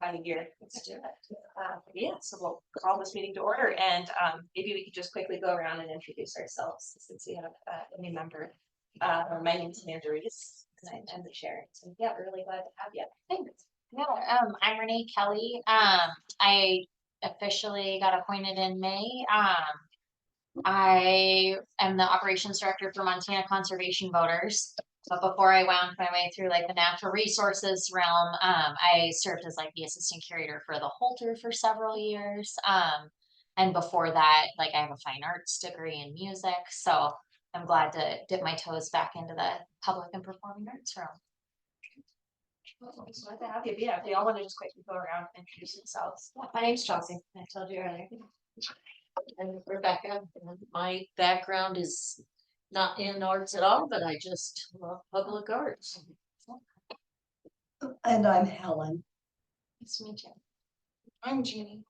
time of year. Let's do it. Yeah, so we'll call this meeting to order, and maybe we could just quickly go around and introduce ourselves since we have a new member. My name's Amanda Reese, and I'm the chair. So yeah, we're really glad to have you. Thanks. Yeah, I'm Renee Kelly. I officially got appointed in May. I am the operations director for Montana Conservation Voters. But before I wound my way through like the natural resources realm, I served as like the assistant curator for the Holter for several years. And before that, like I have a fine arts degree in music, so I'm glad to dip my toes back into the public and performing arts realm. Glad to have you. Yeah, if they all want to just quickly go around and introduce themselves. My name's Chelsea. I told you earlier. And Rebecca. My background is not in arts at all, but I just love public arts. And I'm Helen. Nice to meet you. I'm Jeannie.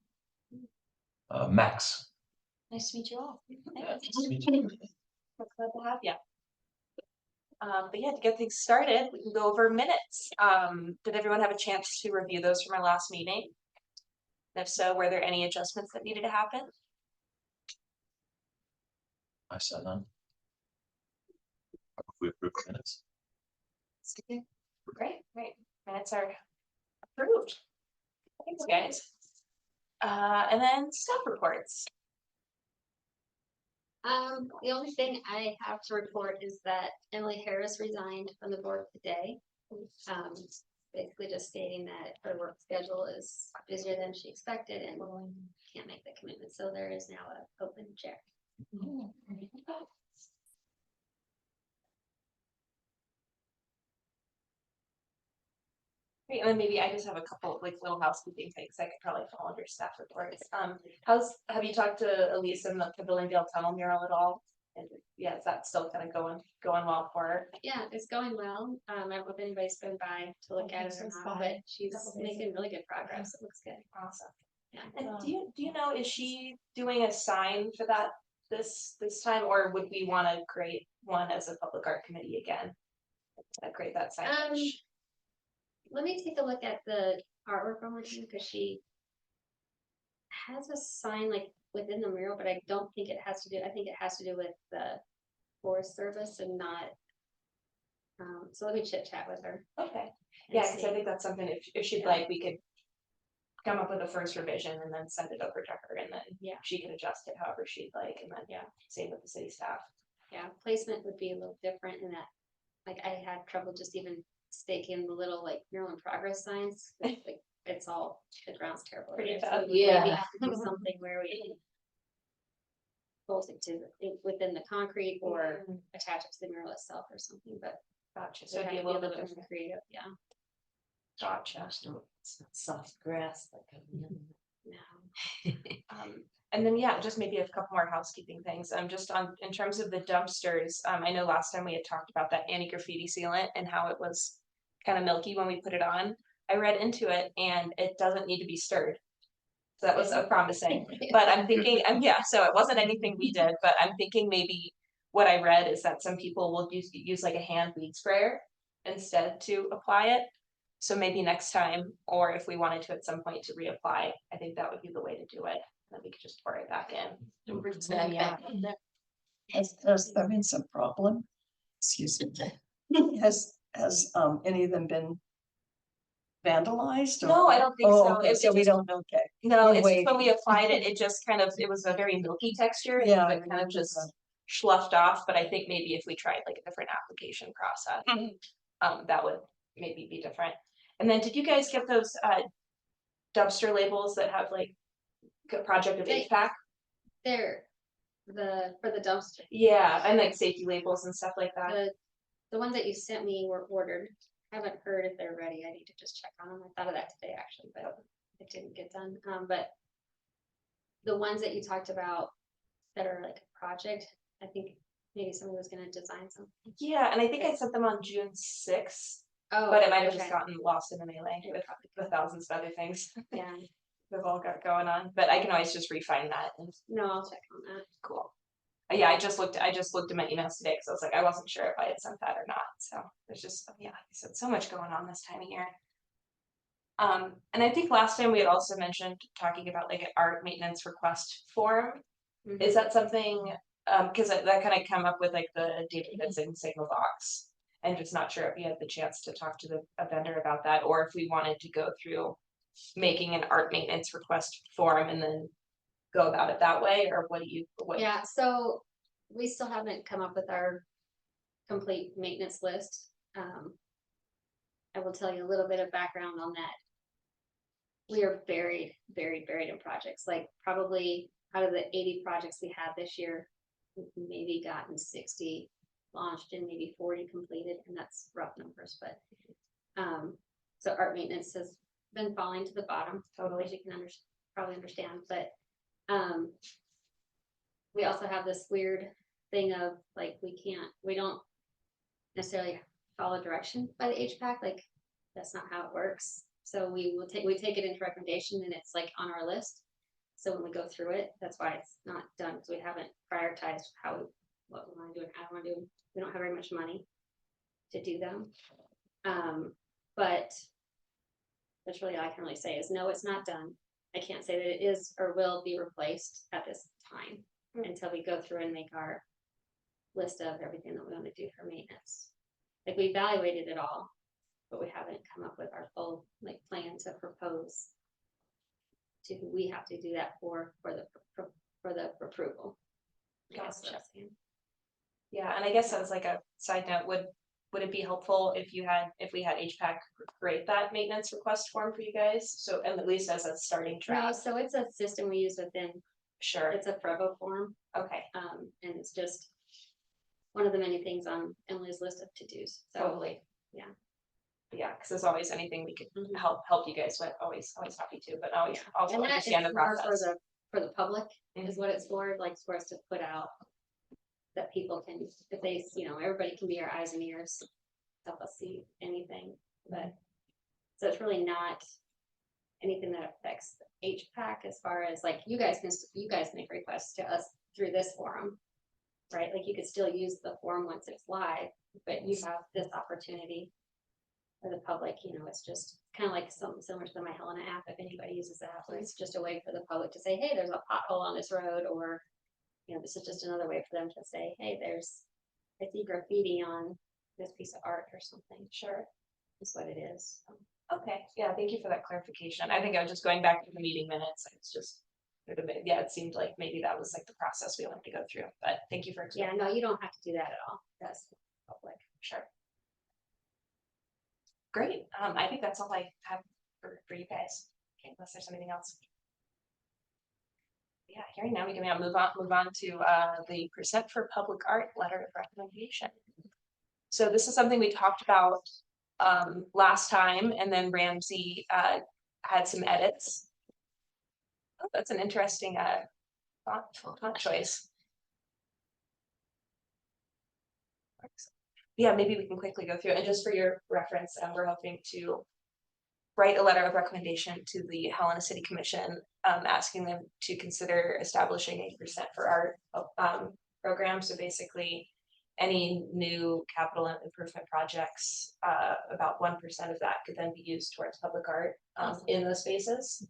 Max. Nice to meet you all. We're glad to have you. But yeah, to get things started, we can go over minutes. Did everyone have a chance to review those from our last meeting? If so, were there any adjustments that needed to happen? I said none. We approve minutes. Great. Minutes are approved. Thanks, guys. And then staff reports. The only thing I have to report is that Emily Harris resigned from the board today. Basically just stating that her work schedule is busier than she expected and can't make the commitment. So there is now an open chair. Great, and then maybe I just have a couple of like little housekeeping things I could probably fall under staff reports. Have you talked to Elise in the Billingdale Tunnel mural at all? And yeah, is that still kind of going well for her? Yeah, it's going well. I don't know if anybody's been by to look at it or not, but she's making really good progress. It looks good. Awesome. Yeah. And do you know, is she doing a sign for that this time, or would we want to create one as a public art committee again? Create that signage. Let me take a look at the artwork on her because she has a sign like within the mural, but I don't think it has to do. I think it has to do with the Forest Service and not. So let me chit chat with her. Okay. Yeah, because I think that's something if she'd like, we could come up with a first revision and then send it over to her, and then she can adjust it however she'd like, and then same with the city staff. Yeah, placement would be a little different in that. Like I had trouble just even staking the little like mural in progress signs. Like it's all the ground's terrible. Pretty So tough. we maybe have to do something where we bolt it to within the concrete or attach it to the mural itself or something. But gotcha. So it'd be a little bit more creative. Yeah. Gotcha. It's not soft grass like No. And then just maybe a couple more housekeeping things. Just in terms of the dumpsters. I know last time we had talked about that anti-graffiti sealant and how it was kind of milky when we put it on. I read into it and it doesn't need to be stirred. So that was promising. But I'm thinking, so it wasn't anything we did, but I'm thinking maybe what I read is that some people will use like a hand weed sprayer instead to apply it. So maybe next time, or if we wanted to at some point to reapply, I think that would be the way to do it. Then we could just pour it back in. Has there been some problem? Excuse me. Has any of them been vandalized? Or? No, I don't think so. Okay, so we don't know. Okay. No, it's just when we applied it, it just kind of, it was a very milky texture. Yeah, it kind of just sloughed off. But I think maybe if we tried like a different application process, that would maybe be different. And then did you guys get those dumpster labels that have like project of HVAC? They're for the dumpster. Yeah, and like safety labels and stuff like that. The ones that you sent me were ordered. I haven't heard if they're ready. I need to just check on them. I thought of that today actually, but it didn't get done. But the ones that you talked about that are like a project, I think maybe someone was going to design something. Yeah, and I think I sent them on June 6th. Oh, but it might have just gotten lost in the melee with the thousands of other things. Yeah, we've all got going on. But I can always just refine that. And no, I'll check on that. Cool. Yeah, I just looked at my emails today because I was like, I wasn't sure if I had sent that or not. So there's just I said so much going on this time of year. And I think last time we had also mentioned talking about like an art maintenance request form. Mhm. Is that something, cause that kind of come up with like the Davidson signal box. And just not sure if you had the chance to talk to a vendor about that, or if we wanted to go through making an art maintenance request form and then go about it that way, or what do you, what? Yeah, so we still haven't come up with our complete maintenance list. I will tell you a little bit of background on that. We are buried in projects, like probably out of the 80 projects we had this year, we've maybe gotten 60 launched and maybe 40 completed, and that's rough numbers, but so art maintenance has been falling to the bottom, totally, as you can probably understand, but we also have this weird thing of like we don't necessarily follow direction by the HPAC, like that's not how it works. So we take it into recommendation and it's like on our list. So when we go through it, that's why it's not done, because we haven't prioritized what we want to do and how we want to do them. We don't have very much money to do them. But that's really all I can really say is no, it's not done. I can't say that it is or will be replaced at this time until we go through and make our list of everything that we want to do for maintenance. Like we evaluated it all, but we haven't come up with our full like plan to propose to who we have to do that for the approval. I guess Gotcha. that's it. Yeah, and I guess as like a side note, would it be helpful if we had HPAC create that maintenance request form for you guys? So, and at least as a starting No, track, so it's a system we use within, sure, it's a Frevo form, okay, and it's just one of the many things on Emily's list of to-dos. So totally. yeah. Yeah, cause there's always anything we could Mhm. help you guys with, always happy to, but always also And that is understand the more process. for the public Mhm. is what it's for, like for us to put out. That people can, if they, everybody can be our eyes and ears, help us see anything, but. So it's really not anything that affects the HPAC as far as like, you guys make requests to us through this forum. Right, like you could still use the forum once it's live, but you have this opportunity. For the public, it's just kind of like something similar to the My Helena app, if anybody uses that, where it's just a way for the public to say, hey, there's a pothole on this road, or, this is just another way for them to say, hey, I see graffiti on this piece of art or something. Sure, is what it is. Okay, yeah, thank you for that clarification. I think I was just going back to the meeting minutes, it's just. Yeah, it seemed like maybe that was like the process we wanted to go through, but thank you for Yeah, explaining. no, you don't have to do that at all. That's public. Sure. Great, I think that's all I have for you guys, okay, unless there's anything else. Yeah, hearing now, we can now move on to the present for public art letter of recommendation. So this is something we talked about last time, and then Ramsey had some edits. Oh, that's an interesting font choice. Yeah, maybe we can quickly go through it. And just for your reference, we're hoping to write a letter of recommendation to the Helena City Commission, asking them to consider establishing a percent for art program. So basically, any new capital improvement projects, about 1% of that could then be used towards public art in those spaces.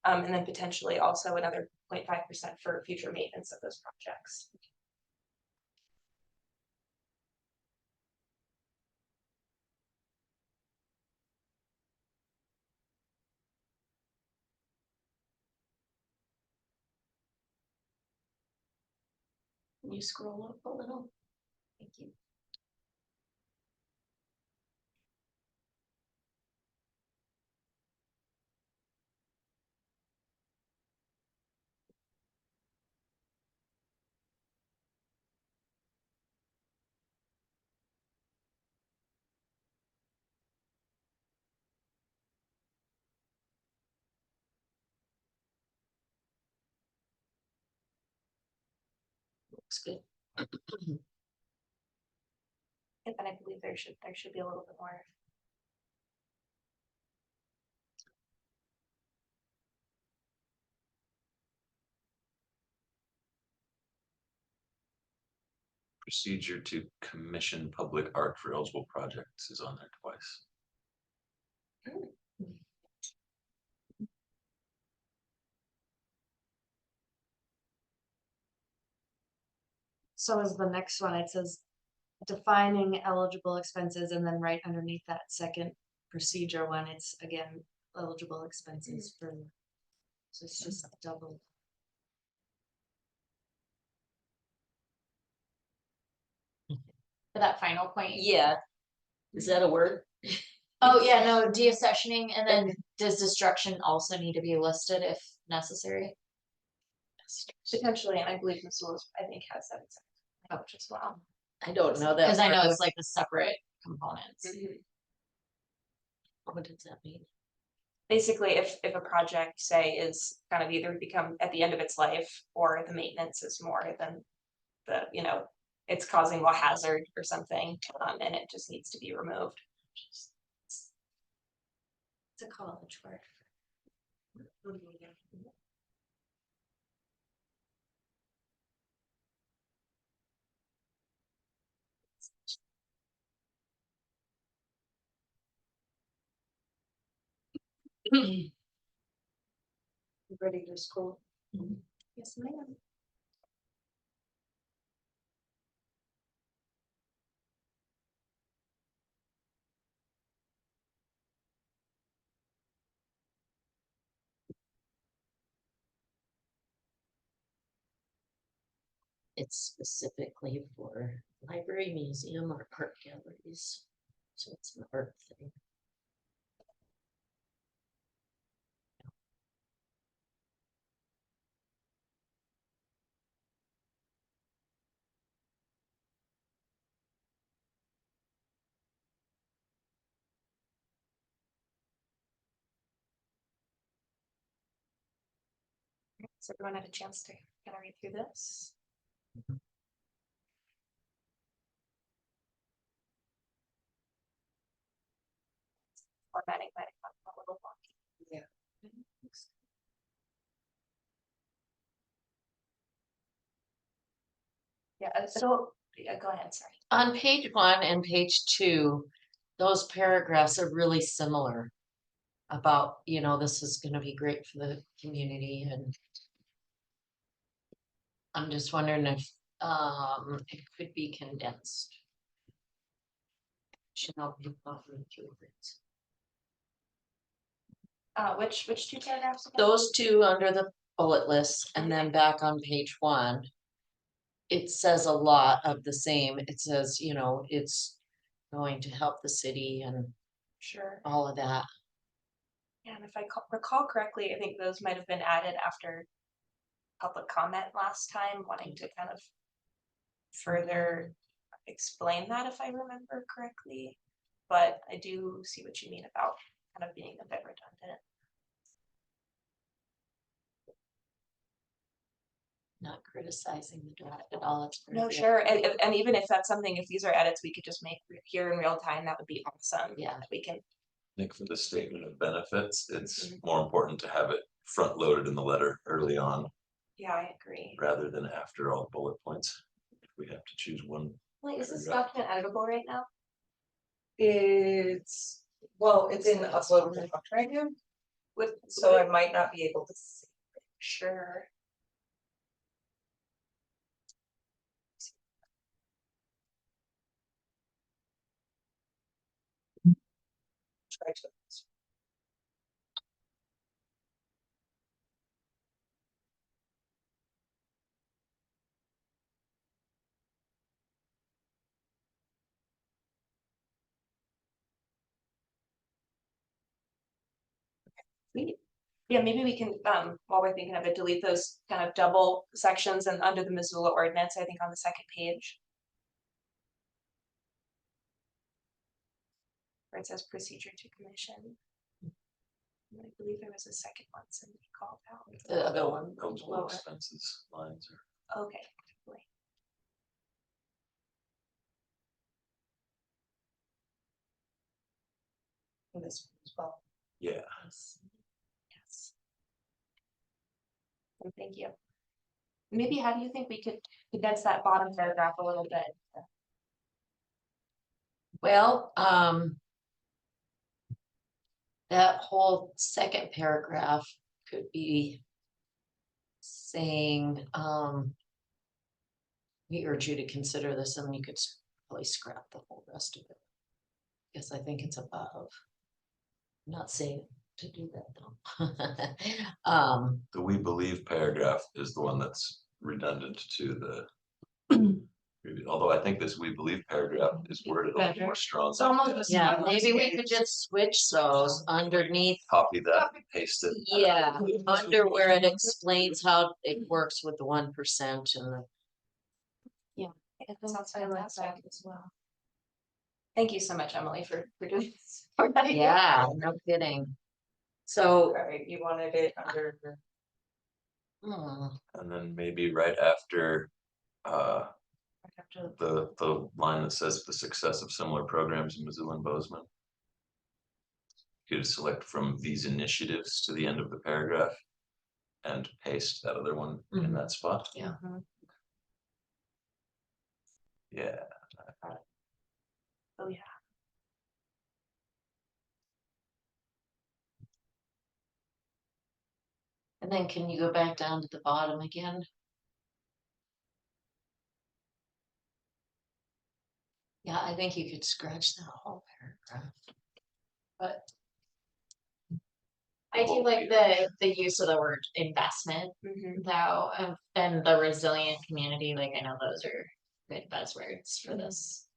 And then potentially also another 0.5% for future maintenance of those projects. Can you scroll up a little? Thank you. Looks good. And I believe there should be a little bit more. Procedure to commission public art for eligible projects is on there twice. So is the next one, it says defining eligible expenses and then right underneath that second procedure one, it's again eligible expenses for. So it's just double. For that final point. Yeah. Is that a word? Oh, yeah, no, deaccessioning, and then does destruction also need to be listed if necessary? Potentially, and I believe Missoula, I think, has that exact approach as well. I don't know that. Cause I know word. it's like the separate components. What does that mean? Basically, if a project, say, is kind of either become at the end of its life, or the maintenance is more than the, it's causing a hazard or something, and it just needs to be removed. It's a college word. Ready to school? Yes, ma'am. It's specifically for library, museum, or art galleries. So it's an art thing. So everyone had a chance to kind of read through this. Formatting might have gotten a little wonky. Yeah. Yeah, so, yeah, go ahead, sorry. On page 1 and page 2, those paragraphs are really similar. About, this is gonna be great for the community, and I'm just wondering if it could be condensed. Should help people read through it. Which two paragraphs? again? Those two under the bullet list, and then back on page 1. It says a lot of the same. It says, it's going to help the city and Sure. all of that. Yeah, and if I recall correctly, I think those might have been added after public comment last time, wanting to kind of further explain that, if I remember correctly. But I do see what you mean about kind of being a bit redundant. Not criticizing the draft at all. It's very No, good. sure, and even if that's something, if these are edits we could just make here in real time, that would be awesome. Yeah. We can, I think for the statement of benefits, it's Mhm. more important to have it front loaded in the letter early on yeah, I agree. rather than after all the bullet points. If we have to choose one. Wait, is this paragraph. document editable right now? It's, well, it's in upload right now, so I might not be able to see. Sure. Try to. Sweet. Yeah, maybe we can, while we're thinking of it, delete those kind of double sections and under the Missoula ordinance, I think on the second page. Where it says procedure to commission. And I believe there was a second one somebody called out. The other one. Eligible lower. expenses lines are. Okay. Wait. This one as well. Yeah, Yes. And thank you. Maybe how do you think we could condense that bottom paragraph a little bit? Well, that whole second paragraph could be saying, we urge you to consider this, and you could probably scrap the whole rest of it. Because I think it's above. I'm not saying to do that though. The we believe paragraph is the one that's redundant to the. Although I think this we believe paragraph is worded a little more strong. It's almost. Yeah, maybe we could just switch those underneath. Copy that, paste it. Yeah, under where it explains how it works with the 1% and the. That sounds I like fantastic. that as well. Thank you so much, Emily, for doing this. Yeah, no kidding. So, Alright, you wanted it under. hmm, And then maybe right after the line that says the success of similar programs in Missoula and Bozeman. You could select from these initiatives to the end of the paragraph. And paste that other one in Mhm. that spot. Yeah. Yeah. Oh, yeah. and then can you go back down to the bottom again? Yeah, I think you could scratch that whole paragraph. But I do like the use of the word investment Mhm. though, and the resilient community, like I know those are good buzzwords for this.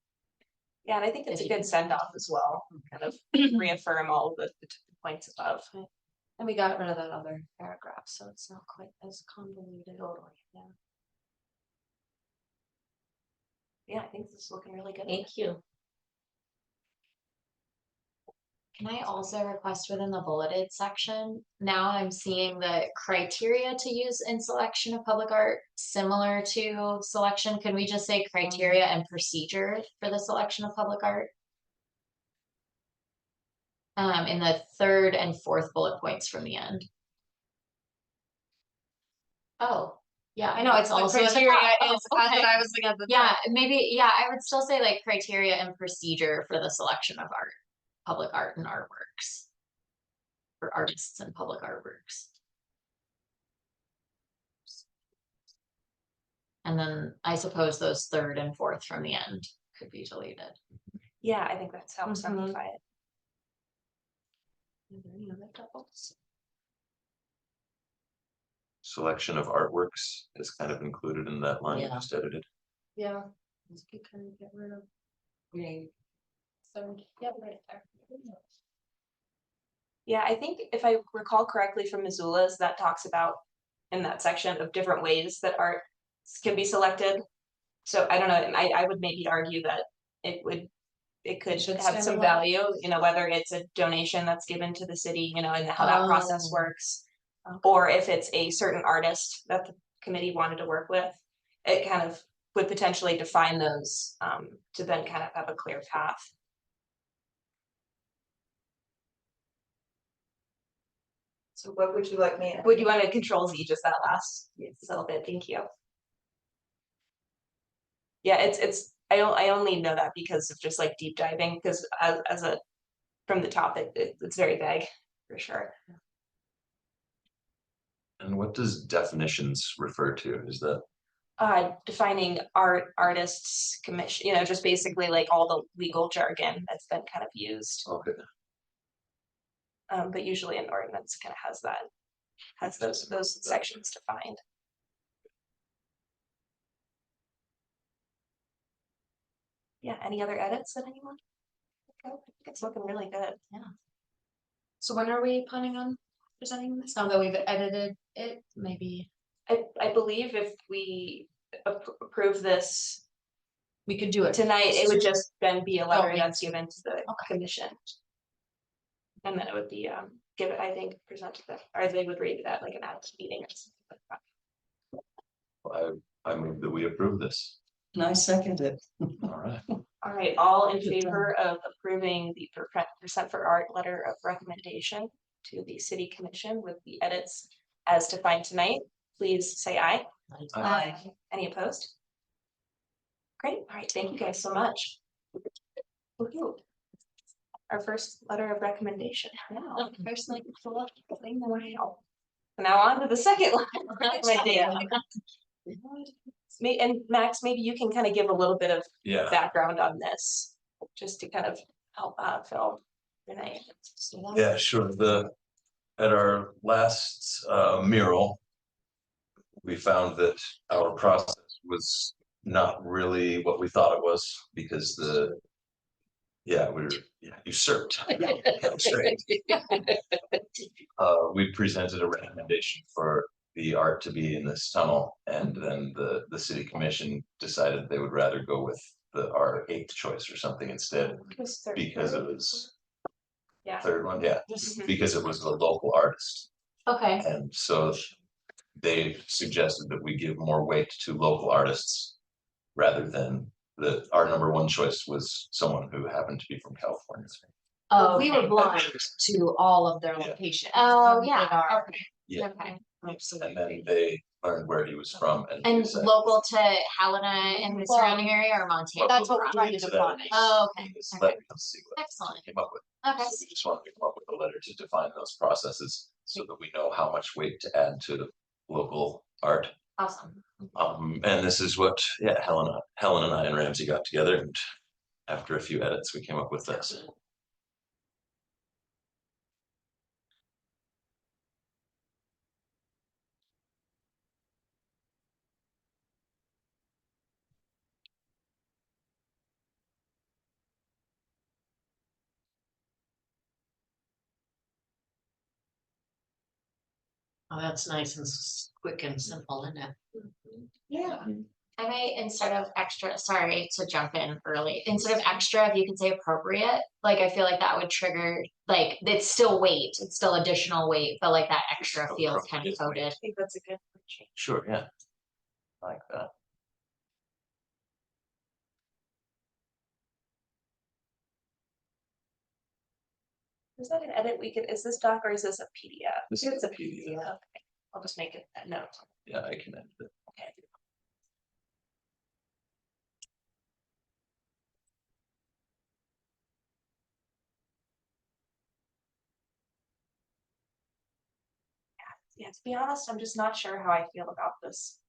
Yeah, and I think it's If a you good send off as well, kind of reaffirm all the points above. And we got rid of that other paragraph, so it's not quite as convoluted. Totally, yeah. Yeah, I think this is looking really good. thank you. Can I also request within the bulleted section, now I'm seeing the criteria to use in selection of public art, similar to selection, can we just say criteria and procedure for the selection of public art? In the third and fourth bullet points from the end. Oh, yeah, I know, it's The also at the criteria top. is, Oh, that's okay. what I was thinking at the Yeah, top. maybe, yeah, I would still say like criteria and procedure for the selection of art, public art and artworks. For artists and public artworks. And then I suppose those third and fourth from the end could be deleted. Yeah, I think that's how Mhm. simplify it. Are there any other doubles? Selection of artworks is kind of included in that line, Yeah. just edited. Yeah. Let's kind of get rid of. So, yeah, right there. Yeah, I think if I recall correctly from Missoula's, that talks about in that section of different ways that art can be selected. So I don't know, I would maybe argue that it could Should have stand some alone. value, you know, whether it's a donation that's given to the city, you know, and how that process Oh. works. Or if it's a certain artist that the committee wanted to work with, it kind of would potentially define those to then kind of have a clear path. So what would you like me? Would you want to control Z just that last little bit? Thank you. Yeah, it's I only know that because of just like deep diving, because as a from the top it's very vague for sure. And what does definitions refer to? Is that Defining artists, commission, you know, just basically like all the legal jargon that's been kind of used. okay? But usually an ordinance kind of has those sections defined. Yeah, any other edits that anyone? Okay, I think it's looking really good. So when are we planning on presenting this? Now that we've edited it, maybe I believe if we approve this we could do it tonight, it would just then be a letter Okay. that's given to the Okay. commission. And then it would be give it, I think, presented that, or they would read it at like an ad meeting or something like that. I move that we approve this. And I second it. All right. All right, all in Good favor of approving the percent for art letter of recommendation to the city commission with the edits as defined tonight, please say aye. Aye. Any opposed? Great, all right, thank you guys so much. Woohoo. Our first letter of recommendation. Now, first like wow. Now on to the second letter of recommendation. And Max, maybe you can kind of give a little bit of Yeah, background on this, just to kind of help Phil. Renee. yeah, sure. At our last mural, we found that our process was not really what we thought it was, because we were usurped. That's right. We presented a recommendation for the art to be in this tunnel, and then the city commission decided they would rather go with our 8th choice or something instead, because it was Yeah. third one, yeah, Mhm. because it was the local artist. Okay, And so they suggested that we give more weight to local artists rather than our number 1 choice was someone who happened to be from California. oh, We were okay. blind to all of their Yeah. locations. Oh, Some yeah, that are- okay, Yeah. okay. And then they learned where he was from and. And decided- local to Helena and the surrounding area or Montana? That's what we're Local trying to that define. Oh, okay, is okay. let me see what Excellent, we came up with. okay. So we just wanted to come up with a letter to define those processes so that we know how much weight to add to local art. Awesome. And this is what, Helen and I and Ramsey got together, and after a few edits, we came up with this. Oh, that's nice and quick and simple, isn't it? Yeah. I may, instead of extra, sorry to jump in early, instead of extra, if you could say appropriate, like I feel like that would trigger, like, it's still weight, it's still additional weight, but like that extra feels kind of Appropriate. coded. I think that's a good change. Sure, yeah. Like that. Is that an edit we could, is this doc or is this a PDF? This is a PDF. Okay, I'll just make it a note. Yeah, I can edit it. Okay. Yeah, to be honest, I'm just not sure how I feel about this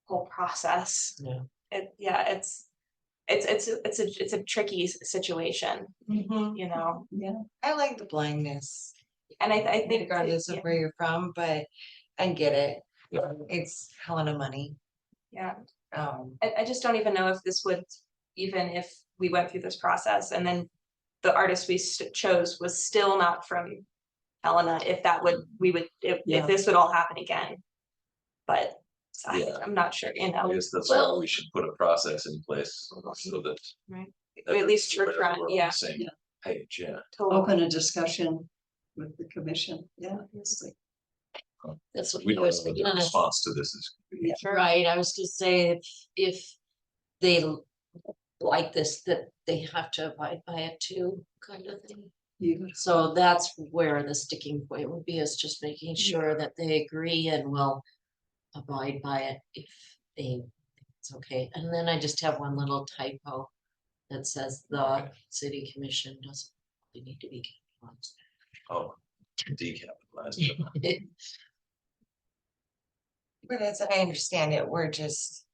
whole process. Yeah. It's a tricky situation, you know, I like the blindness, and I think. regardless of yeah, where you're from, but I get it. Yeah. It's Helena money. Yeah, Um, I just don't even know if this would, even if we went through this process and then the artist we chose was still not from Helena, if that would, if Yeah. this would all happen again. But Yeah. I'm not sure, you I know, guess that's why we should put a process in place so that. at least church we're run, on yeah. the Same Yeah. page, yeah. Totally. Open a discussion with the commission, yeah. That's what We I don't was know what the gonna, response to this is. Yeah. right, I was gonna say, if they like this, that they have to abide by it too, kind of thing. You, So that's where the sticking point would be, is just making sure that they agree and will abide by it if they think it's okay. And then I just have one little typo that says the Okay. city commission doesn't really need to be capitalized. Oh, decapitalized. but as I understand it, we're just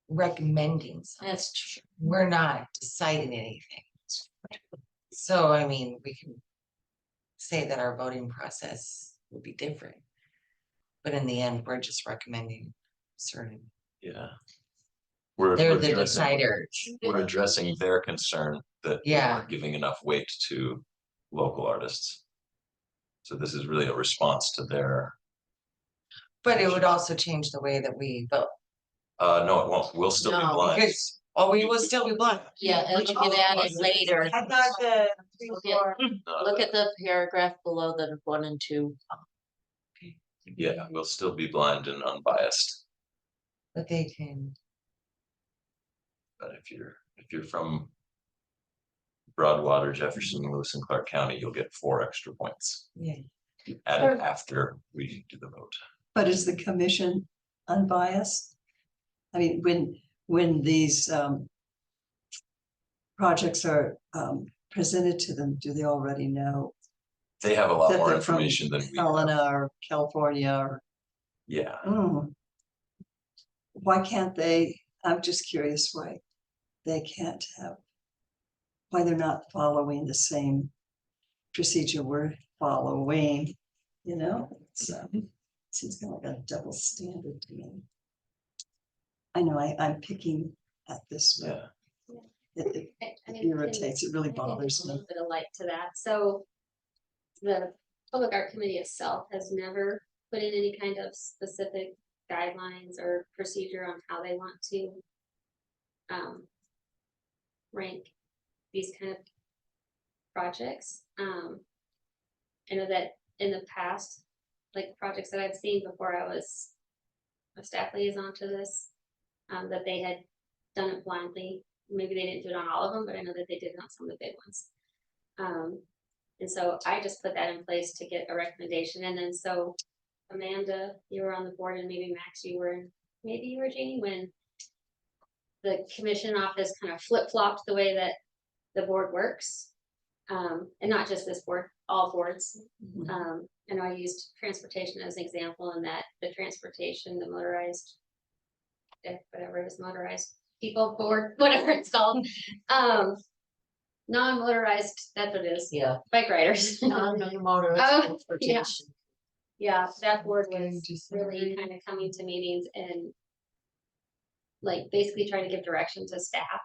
recommending something. That's true. We're not deciding anything. So, I mean, we can say that our voting process will be different. But in the end, we're just recommending certain, Yeah. they're We're the addressing- deciders. We're addressing their concern that we Yeah. aren't giving enough weight to local artists. So this is really a response to their, But it would also change the way that we vote. no, it won't, we'll still be No, blind. Because, oh, we will still be blind. Yeah, and you can add it later. I thought the Look at- Look at the paragraph below the 1 and 2. Yeah, we'll still be blind and unbiased, But they can, but if you're from Broadwater, Jefferson, Lewis and Clark County, you'll get 4 extra points. yeah. Added after we do the vote. but is the commission unbiased? I mean, when these projects are presented to them, do they already know They have a lot that more they're from information than we have. Helena or California or? Yeah, Mm, why can't they, I'm just curious why they can't have, why they're not following the same procedure we're following, you know? So, seems kind of like a double standard to me. I know I'm picking at this, but it I mean, irritates, it really I think there's bothers a me. little bit of light to that, so. The Public Art Committee itself has never put in any kind of specific guidelines or procedure on how they want to. Rank these kind of projects, I know that in the past, like projects that I've seen before I was a staff liaison to this. That they had done it blindly, maybe they didn't do it on all of them, but I know that they did it on some of the big ones. And so I just put that in place to get a recommendation, and then so Amanda, you were on the board, and maybe Max, you were, maybe you were Janie, when the commission office kind of flip-flopped the way that the board works. And not just this board, all boards. And I used transportation as an example in that the transportation, the motorized, whatever it is, motorized people board, whatever it's called. Non-motorized, that's what it is, Yeah. bike riders. Non-motorized Oh, yeah. transportation. Yeah, that board Getting was just really kind of coming to meetings and like basically trying to give direction to staff.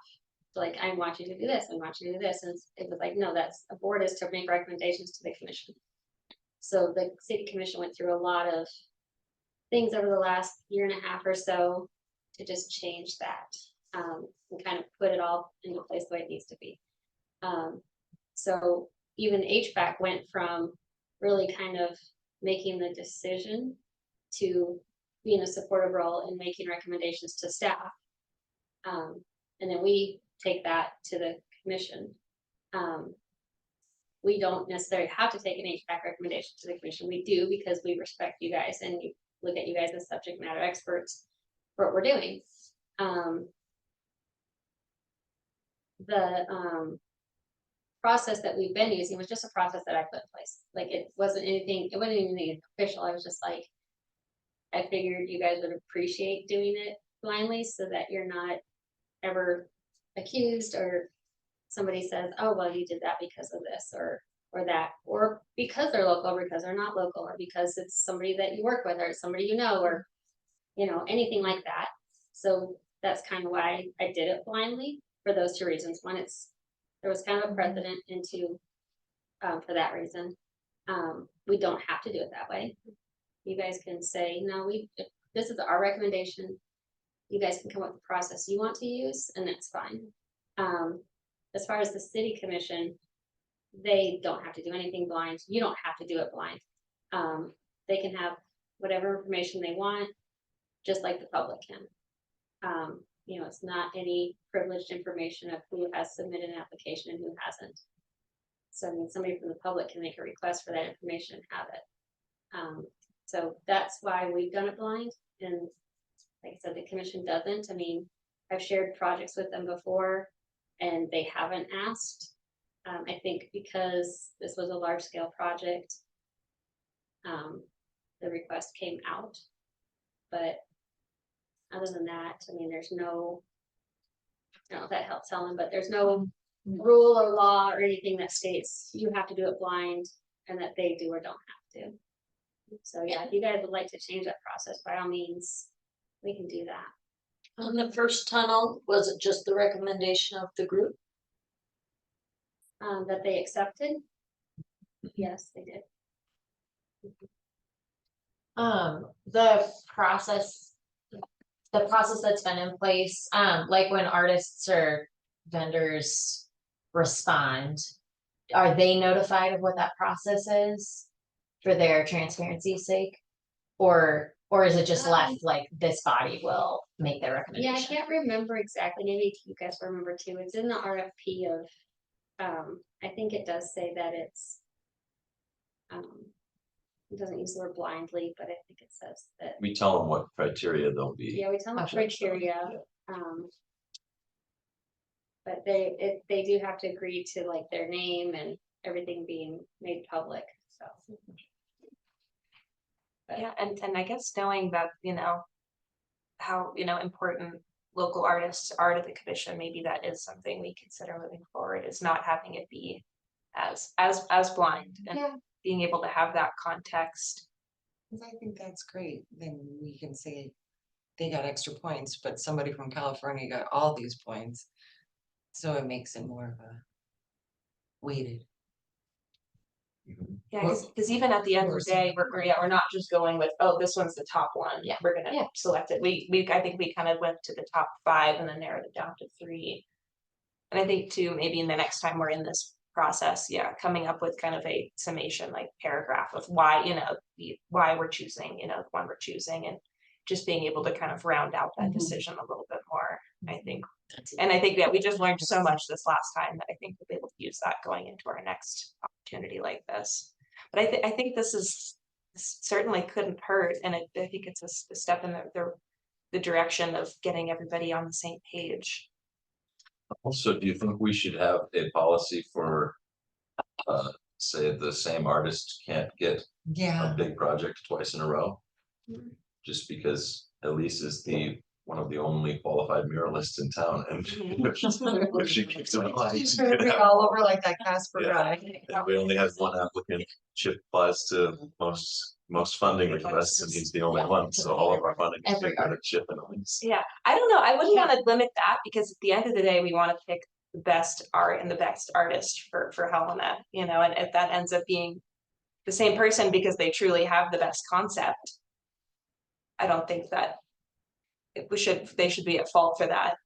Like, I want you to do this, I want you to do this, and it was like, no, that's, a board is to make recommendations to the commission. So the city commission went through a lot of things over the last year and a half or so to just change that, and kind of put it all into place the way it needs to be. So even HVAC went from really kind of making the decision to being a supportive role in making recommendations to staff. And then we take that to the commission. We don't necessarily have to take an HVAC recommendation to the commission. We do because we respect you guys and we look at you guys as subject matter experts for what we're doing. The process that we've been using was just a process that I put in place. Like, it wasn't anything, it wasn't anything official. I was just like, I figured you guys would appreciate doing it blindly so that you're not ever accused or somebody says, oh, well, you did that because of this or that, or because they're local, or because they're not local, or because it's somebody that you work with, or somebody you know, or anything like that. So that's kind of why I did it blindly for those two reasons. One, there was kind of a precedent into for that reason. We don't have to do it that way. You guys can say, no, if this is our recommendation. You guys can come up with the process you want to use, and that's fine. As far as the city commission, they don't have to do anything blind. You don't have to do it blind. They can have whatever information they want, just like the public can. It's not any privileged information of who has submitted an application and who hasn't. So I mean, somebody from the public can make a request for that information and have it. So that's why we've done it blind. And like I said, the commission doesn't. I mean, I've shared projects with them before and they haven't asked. I think because this was a large scale project, the request came out. But other than that, I mean, there's no, I don't know if that helps Helen, but there's no rule or law or anything that states you have to do it blind and that they do or don't have to. So yeah, if you guys would like to change that process, by all means, we can do that. On the first tunnel, was it just the recommendation of the group? That they accepted? Yes, they did. The process that's been in place, like when artists or vendors respond, are they notified of what that process is for their transparency's sake? Or is it just left like this body will make their Yeah, I recommendation? can't remember exactly. Maybe you guys remember too. It's in the RFP of, I think it does say that it's, it doesn't use the word blindly, but I think it says that. We tell them what criteria they'll be. Yeah, we tell them I think so, criteria. But they do have to agree to like their name and everything being made public, so. Yeah, and I guess knowing that, how, important local artists are to the commission, maybe that is something we consider moving forward, is not having it be as blind and Yeah, being able to have that context. 'cause I think that's great. Then we can say they got extra points, but somebody from California got all these points. So it makes it more of a weighted. Yeah, because even at the end of the day, we're not just going with, oh, this one's the top one. Yeah. We're gonna Yeah. select it. I think we kind of went to the top 5 and then narrowed it down to 3. And I think too, maybe in the next time we're in this process, yeah, coming up with kind of a summation, like paragraph of why, why we're choosing, the one we're choosing, and just being able to kind of round out that Mhm. decision a little bit more, I think. That's And I think that we just learned so much this last time that I think we'll be able to use that going into our next opportunity like this. But I think this certainly couldn't hurt, and I think it's a step in the direction of getting everybody on the same page. Also, do you think we should have a policy for, say, the same artist can't get a Yeah, big project twice in a row? Mhm. Just because Elise is one of the only qualified muralists in town, and if she keeps it alive, she's gonna be all over like that Casper Yeah. guy. and we only have one applicant, Chip applies to most funding requests, and he's the only one, so all of our funding is Every being out of Chip and Elise. Yeah, I don't know, I wouldn't wanna limit that, because at the end of the day, we wanna pick the best art and the best artist for Helena, and if that ends up being the same person because they truly have the best concept, I don't think that they should be at fault for that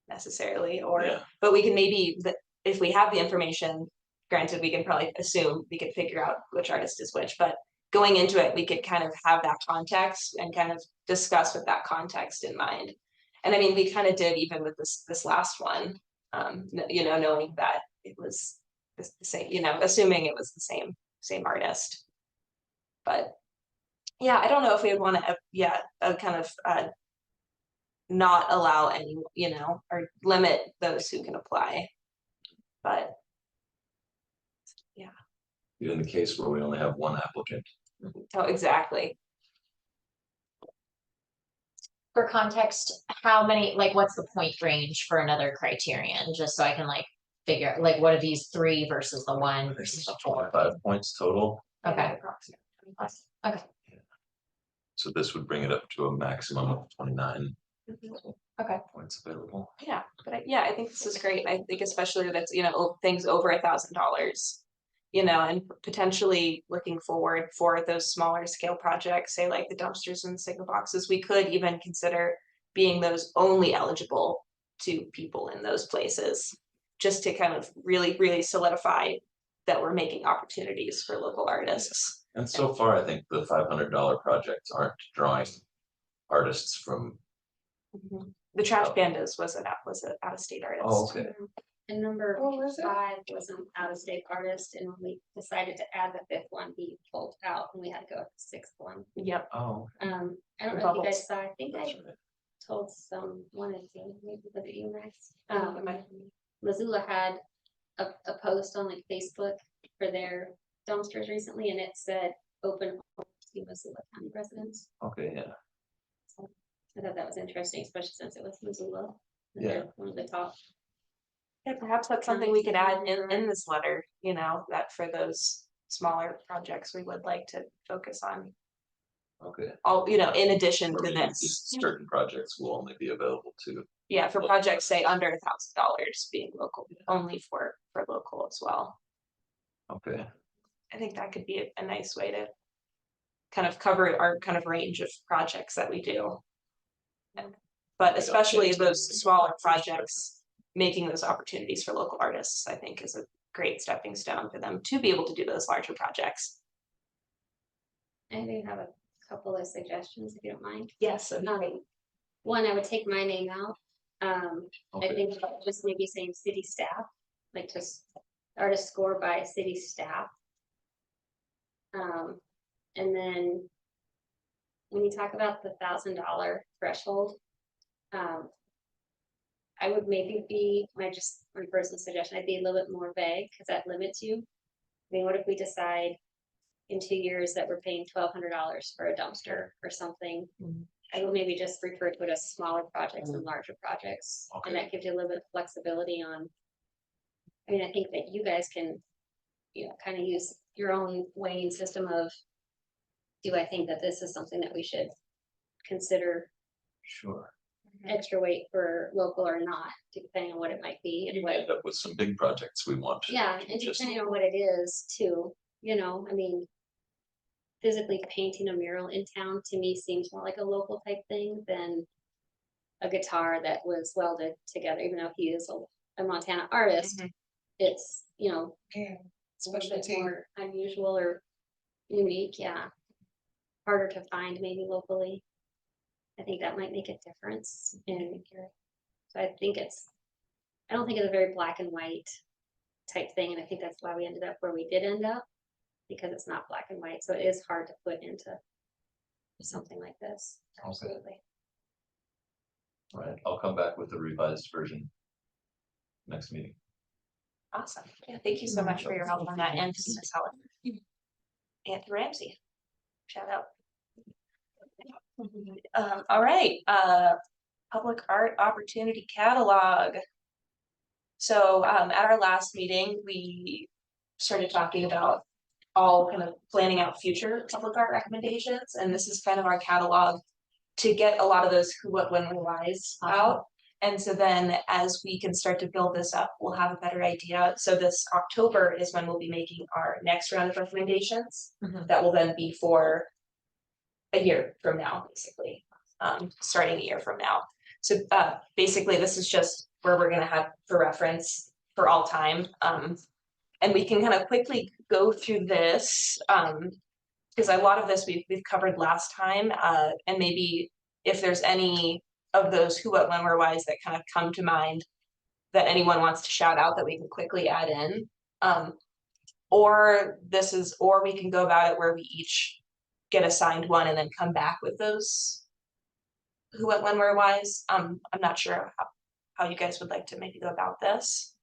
necessarily, Yeah. but we can maybe, if we have the information, granted, we can probably assume, we could figure out which artist is which, but going into it, we could kind of have that context and kind of discuss with that context in mind. And I mean, we kind of did even with this last one, knowing that it was the same, assuming it was the same artist. But yeah, I don't know if we would want to, kind of not allow any, or limit those who can apply. But In the case where we only have one applicant, oh, exactly. For context, how many, like, what's the point range for another criterion, just so I can like figure, like, what are these 3 versus the 1 versus the 4? 5 points total, Okay, Approximately. okay, so this would bring it up to a maximum of 29 okay. points available. Yeah, but I think this is great. I think especially that's, things over $1,000, and potentially looking forward for those smaller scale projects, say like the dumpsters and the signal boxes, we could even consider being those only eligible to people in those places, just to kind of really, really solidify that we're making opportunities for local artists. And so far, I think the $500 projects aren't drawing artists from, The Trash Pandas was an out of state artist. oh, okay, And number Oh, is it? 5 was an out-of-state artist, and when we decided to add the 5th one, he pulled out, and we had to go with the 6th one. Yep. oh. I don't know if you Bubbles. guys saw, I think that's I right. told one of you, maybe was it you, Max? It might have been. Missoula had a post on like Facebook for their dumpsters recently, and it said open to Missoula County residents. Okay, yeah, So I thought that was interesting, especially since it was Missoula. and Yeah. they're one of the top. Yeah, perhaps that's something we could add in this letter, that for those smaller projects, we would like to focus on okay. all, in addition Or to maybe this. just certain projects will only be available to, Yeah, for projects, say under $1,000 being local, only for local as well. okay, I think that could be a nice way to kind of cover our kind of range of projects that we do. But especially those smaller projects, making those opportunities for local artists, I think is a great stepping stone for them to be able to do those larger projects. I do have a couple of suggestions, if you don't mind. Yes. One, I would take my name out. I okay, think just maybe saying city staff, like just artist score by city staff. And then when you talk about the $1,000 threshold, I would maybe be, my personal suggestion, I'd be a little bit more vague, because that limits you. I mean, what if we decide in 2 years that we're paying $1,200 for a dumpster or something? I would maybe just refer to it as smaller projects and larger projects, Okay. and that gives you a little bit of flexibility on. I mean, I think that you guys can, kind of use your own weighing system of. Do I think that this is something that we should consider Sure. extra weight for local or not, depending on what it might be and You what. end up with some big projects we want. Yeah, and just- depending on what it is too, I mean. Physically painting a mural in town to me seems more like a local type thing than. A guitar that was welded together, even though he is a Montana artist. Mhm. It's, Yeah. a little bit Specialty. more unusual or unique, yeah. Harder to find maybe locally. I think that might make a difference in. So I don't think it's a very black and white type thing, and I think that's why we ended up where we did end up. Because it's not black and white, so it is hard to put into something like this, absolutely. Right, I'll come back with the revised version. Next meeting. Awesome. Yeah, thank you so much for your help on that, and Ms. Helen. Anthony Ramsey. Shout out. All right, public art opportunity catalog. So, at our last meeting, we started talking about all kind of planning out future public art recommendations, and this is kind of our catalog to get a lot of those who, what, when, where, whys out. And so then as we can start to build this up, we'll have a better idea. So this October is when we'll be making our next round of recommendations. Mhm. That will then be for a year from now, basically, starting a year from now. So basically, this is just where we're gonna have for reference for all time. And we can kind of quickly go through this, because a lot of this we've covered last time, and maybe if there's any of those who, what, when, where, whys that kind of come to mind that anyone wants to shout out that we can quickly add in. Or we can go about it where we each get assigned one and then come back with those who, what, when, where, whys. I'm not sure how you guys would like to maybe go about this.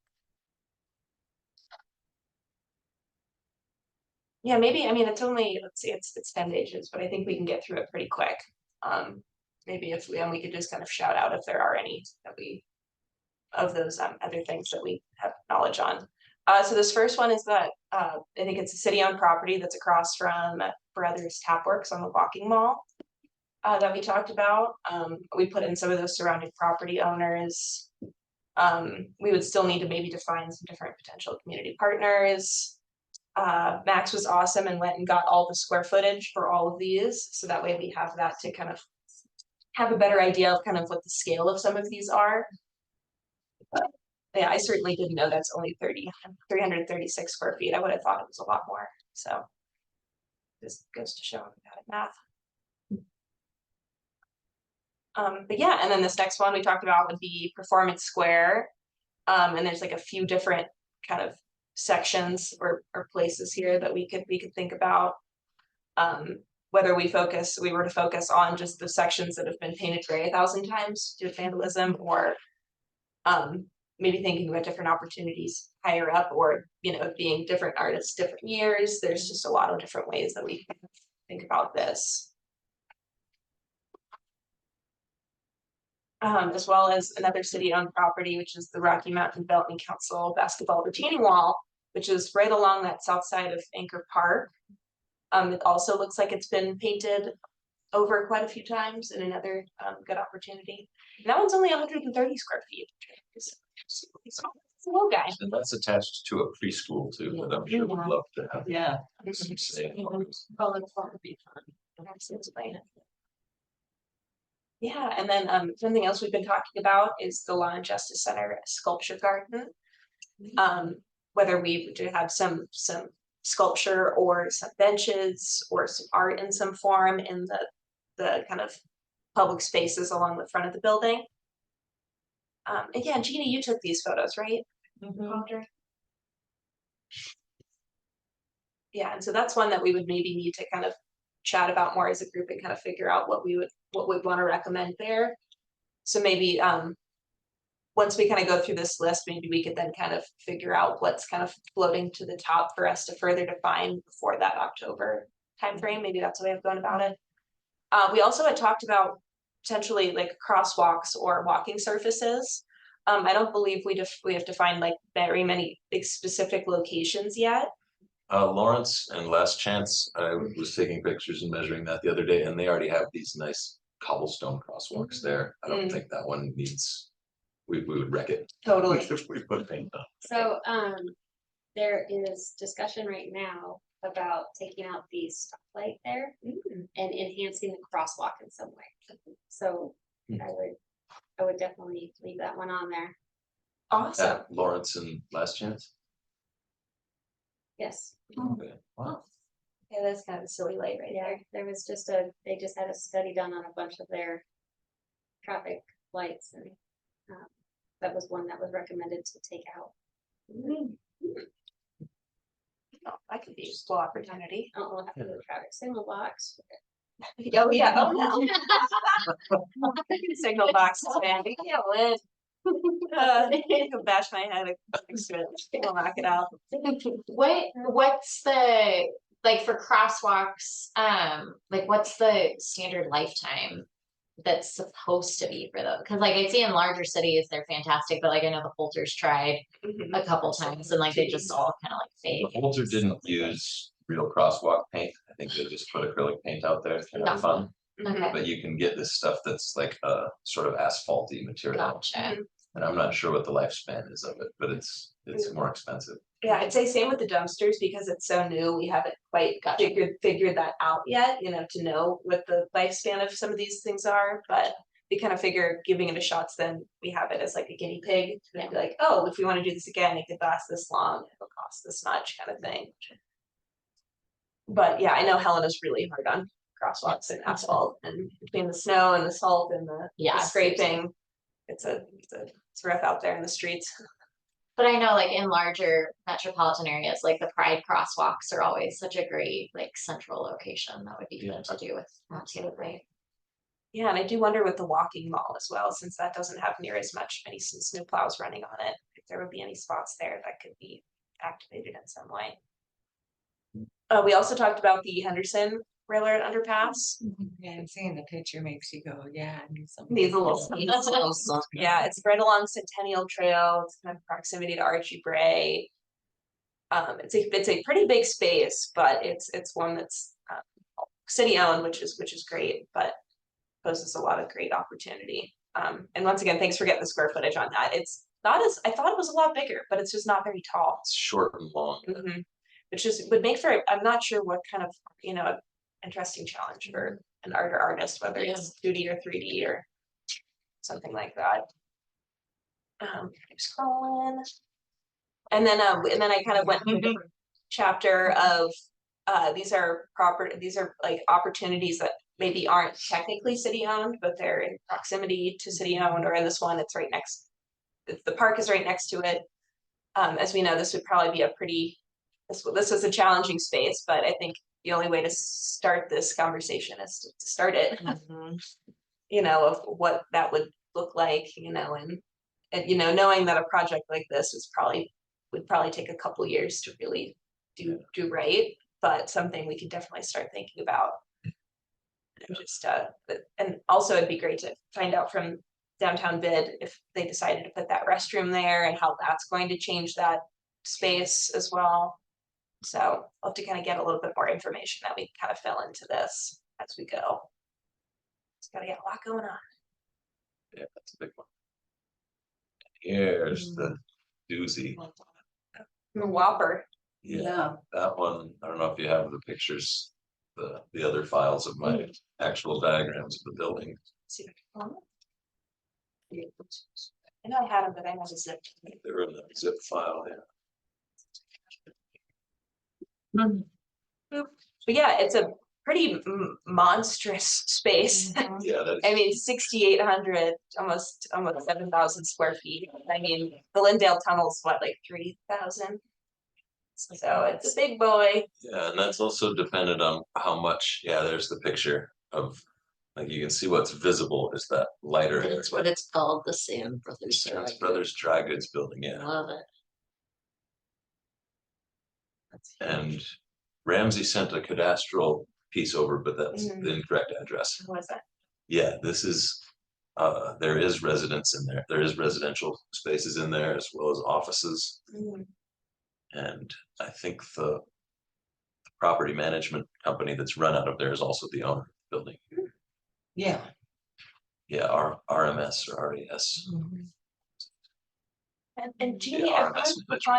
Yeah, maybe, I mean, it's only, let's see, it's 10 pages, but I think we can get through it pretty quick. Maybe we could just kind of shout out if there are any of those other things that we have knowledge on. So this first one is that I think it's a city-owned property that's across from Brothers Tapworks on the Walking Mall that we talked about. We put in some of those surrounding property owners. We would still need to maybe define some different potential community partners. Max was awesome and went and got all the square footage for all of these, so that way we have that to kind of have a better idea of kind of what the scale of some of these are. Yeah, I certainly didn't know that's only 336 square feet. I would have thought it was a lot more, so. This goes to show I'm bad at math. But yeah, and then this next one we talked about would be Performance Square. And there's like a few different kind of sections or places here that we could think about. Whether we were to focus on just the sections that have been painted gray 1,000 times due to vandalism, or maybe thinking about different opportunities higher up, or being different artists, different years. There's just a lot of different ways that we can think about this. As well as another city-owned property, which is the Rocky Mountain Development Council basketball retaining wall, which is right along that south side of Anchor Park. It also looks like it's been painted over quite a few times, and another good opportunity. And that one's only 130 square feet. It's a little guy. And that's attached to a preschool too, that I'm sure would love to have. Yeah. Some say. Absolutely. Yeah, and then something else we've been talking about is the Law and Justice Center Sculpture Garden. Whether we do have some sculpture or some benches or some art in some form in the kind of public spaces along the front of the building. And yeah, Gina, you took these photos, right? Audrey? Yeah, and so that's one that we would maybe need to kind of chat about more as a group and kind of figure out what we'd want to recommend there. So maybe once we kind of go through this list, maybe we could then kind of figure out what's kind of floating to the top for us to further define before that October timeframe. Maybe that's the way of going about it. We also had talked about potentially like crosswalks or walking surfaces. I don't believe we have defined like very many like, specific locations yet. Lawrence and Last Chance, I was taking pictures and measuring that the other day, and they already have these nice cobblestone crosswalks there. I don't Mm. think that one needs, we would wreck it. Totally. If we put paint on. So, there is discussion right now about taking out the stoplight there and enhancing the crosswalk in some way. So I would definitely leave that one on there. Awesome. At Lawrence and Last Chance. Yes. Okay. Wow. Yeah, that's kind of a silly light right Yeah, there. there was they just had a study done on a bunch of their traffic lights and that was one that was recommended to take out. Oh, that could be a useful opportunity. I don't know, have to do the traffic signal box. Oh, yeah, oh, no. Signal boxes, man, we can't win. I can bash my head against it, we'll knock it out. What's the, like for crosswalks, like what's the standard lifetime that's supposed to be for those? Cause like I see in larger cities, they're fantastic, but like I know the Holters tried a couple times and like they just all kind of like fade. The Holter didn't use real crosswalk paint. I think they just put acrylic paint out there to Yeah. have fun. Okay, But you can get this stuff that's like a sort of asphalty material. gotcha. And I'm not sure what the lifespan is of it, but it's more expensive. Yeah, I'd say same with the dumpsters because it's so new, we haven't quite figured that out yet, you know, to know what the lifespan of some of these things are, but. We kind of figure giving it a shot, so then we have it as like a guinea pig, to be like, oh, if we wanna do this again, it could last this long, it'll cost this much kind of thing. But yeah, I know Helena's really hard on crosswalks and asphalt and between the snow and the salt and the Yeah, scraping. It's rough out there in the streets. But I know like in larger metropolitan areas, like the Pride crosswalks are always such a great like central location. That would be Yeah. good to do with. Absolutely. Yeah, and I do wonder with the walking mall as well, since that doesn't have near as many snow plows running on it, if there would be any spots there that could be activated in some way. We also talked about the Henderson Railroad underpass. Yeah, and seeing the picture makes you go, yeah, I need something. Needs a little Yeah, it's right along Centennial Trail, it's kind of proximity to Archie Bray. It's a pretty big space, but it's one that's city owned, which is great, but poses a lot of great opportunity. And once again, thanks for getting the square footage on that. It's not as, I thought it was a lot bigger, but it's just not very tall. It's short and long. Which just would make for, I'm not sure what kind of, you know, interesting challenge for an artist, whether it's 2D or 3D or something like that. Keep scrolling. And then I kind of went through a different chapter of these are like opportunities that maybe aren't technically city owned, but they're in proximity to city owned, or in this one, it's right next, the park is right next to it. As we know, this would probably be a pretty, this was a challenging space, but I think the only way to start this conversation is to start it. You know, of what that would look like, you know, and you know, knowing that a project like this would probably take a couple years to really do right, but something we could definitely start thinking about. And just and also it'd be great to find out from Downtown Bid if they decided to put that restroom there and how that's going to change that space as well. So I'll have to kind of get a little bit more information that we kind of fill into this as we go. It's gotta get a lot going on. Yeah, that's a big one. Here's the doozy. The Whopper. Yeah, that one, I don't know if you have the pictures, the other files of my actual diagrams of the building. See if I can find it. I know I had them, but I never zipped. They're in the zip file, But yeah, it's a pretty monstrous space. yeah, that's. I mean, 6,800, almost 7,000 square feet. I mean, the Lindale Tunnel's what, like 3,000? So it's a big boy. Yeah, and that's also dependent on how much, yeah, there's the picture of, like, you can see what's visible is that lighter area. That's what it's called, the Sand Brothers. Sands Brothers Dry Goods Building, yeah. Love it. And Ramsey sent a cadastral piece over, but that's the incorrect address. What is that? Yeah, this is, there is residence in there, there is residential spaces in there as well as offices. And I think the property management company that's run out of there is also the owner of the building. Yeah. Yeah, RMS or RES. And Jeannie, Yeah, I that's-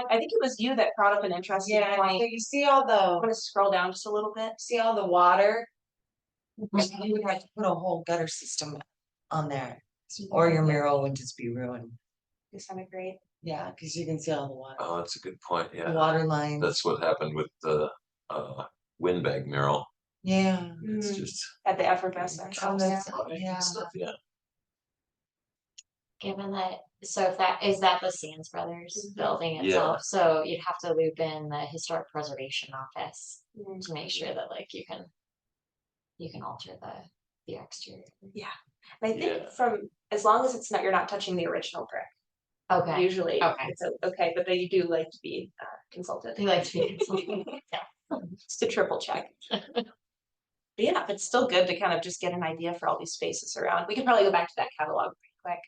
I think it was you that brought up an interesting Yeah, so point. you see all I'm the, gonna scroll down just a little bit. see all the water? You would have to put a whole gutter system on there, or your mural would just be ruined. Disintegrate. Yeah, cause you can see all the water, Oh, that's a good point, the yeah. water lines. That's what happened with the windbag mural. Yeah. It's just. At the effervescence. Oh, that's- flooding yeah. and stuff, yeah. Given that, so if that, is that the Sands Brothers building Yeah. itself, so you'd have to loop in the historic preservation office Mhm. to make sure that like you can alter the exterior. Yeah, and I think Yeah. from, as long as it's not, you're not touching the original brick, Okay, usually Okay. it's okay, but then you do like to be consulted. they like to be consulted. Just to triple check. But yeah, it's still good to kind of just get an idea for all these spaces around. We can probably go back to that catalog pretty quick.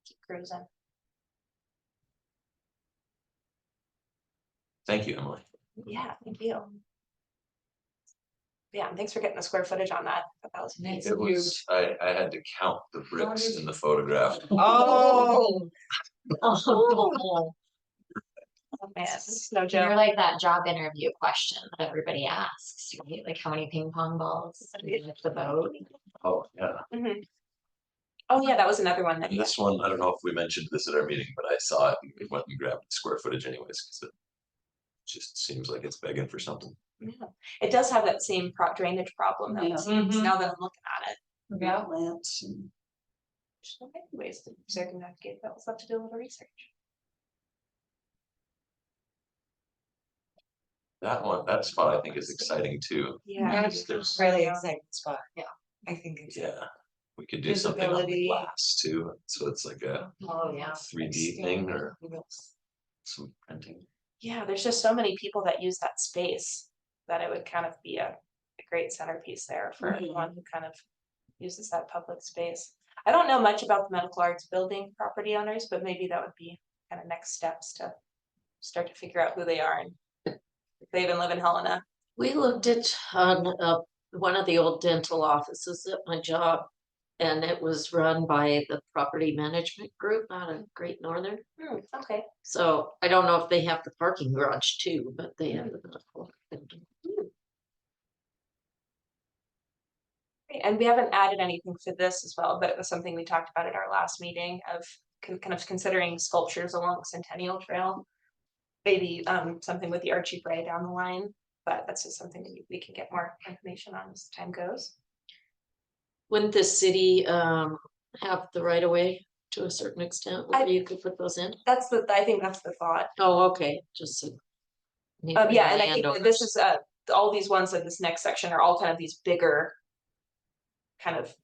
Keep cruising. Thank you, Emily. Yeah, thank you. Yeah, and thanks for getting the square footage on that. That was neat. It's It was, I had to count the bricks in the photograph. Oh. Oh, Oh, man, this is no you're joke. like that job interview question that everybody asks, right? Like how many ping pong balls in the boat? Oh, yeah. Mhm. Oh, yeah, that was another one that, And this one, I don't know if we mentioned this at our meeting, but I saw it and we went and grabbed the square footage anyways, because it just seems like it's begging for something. yeah. It does have that same drainage problem though, it Yeah. seems, Mhm. now that I'm looking at it. Yeah. Plants and There's so many ways to circumnavigate that. We'll have to do a little research. That one, that spot I think is exciting too. Yeah. That's There's- really exciting spot, yeah, I think it's. Yeah, we could do something on the Visibility. glass too, so it's like a Oh, yeah. 3D thing or some printing. Yeah, there's just so many people that use that space that it would kind of be a great centerpiece there for anyone who kind of uses that public space. I don't know much about the medical arts building property owners, but maybe that would be kind of next steps to start to figure out who they are and if they even live in Helena. We looked at one of the old dental offices at my job. And it was run by the property management group out of Great Northern. Okay. So I don't know if they have the parking garage too, but they have the medical building. And we haven't added anything for this as well, but it was something we talked about at our last meeting of kind of considering sculptures along Centennial Trail. Maybe something with the Archie Bray down the line, but that's just something that we can get more information on as time goes. Wouldn't the city have the right of way to a certain extent where I- you could put those in? That's I think that's the thought. Oh, okay, just. Yeah, and I think that this is all these ones in this next section are all kind of these bigger. Kind of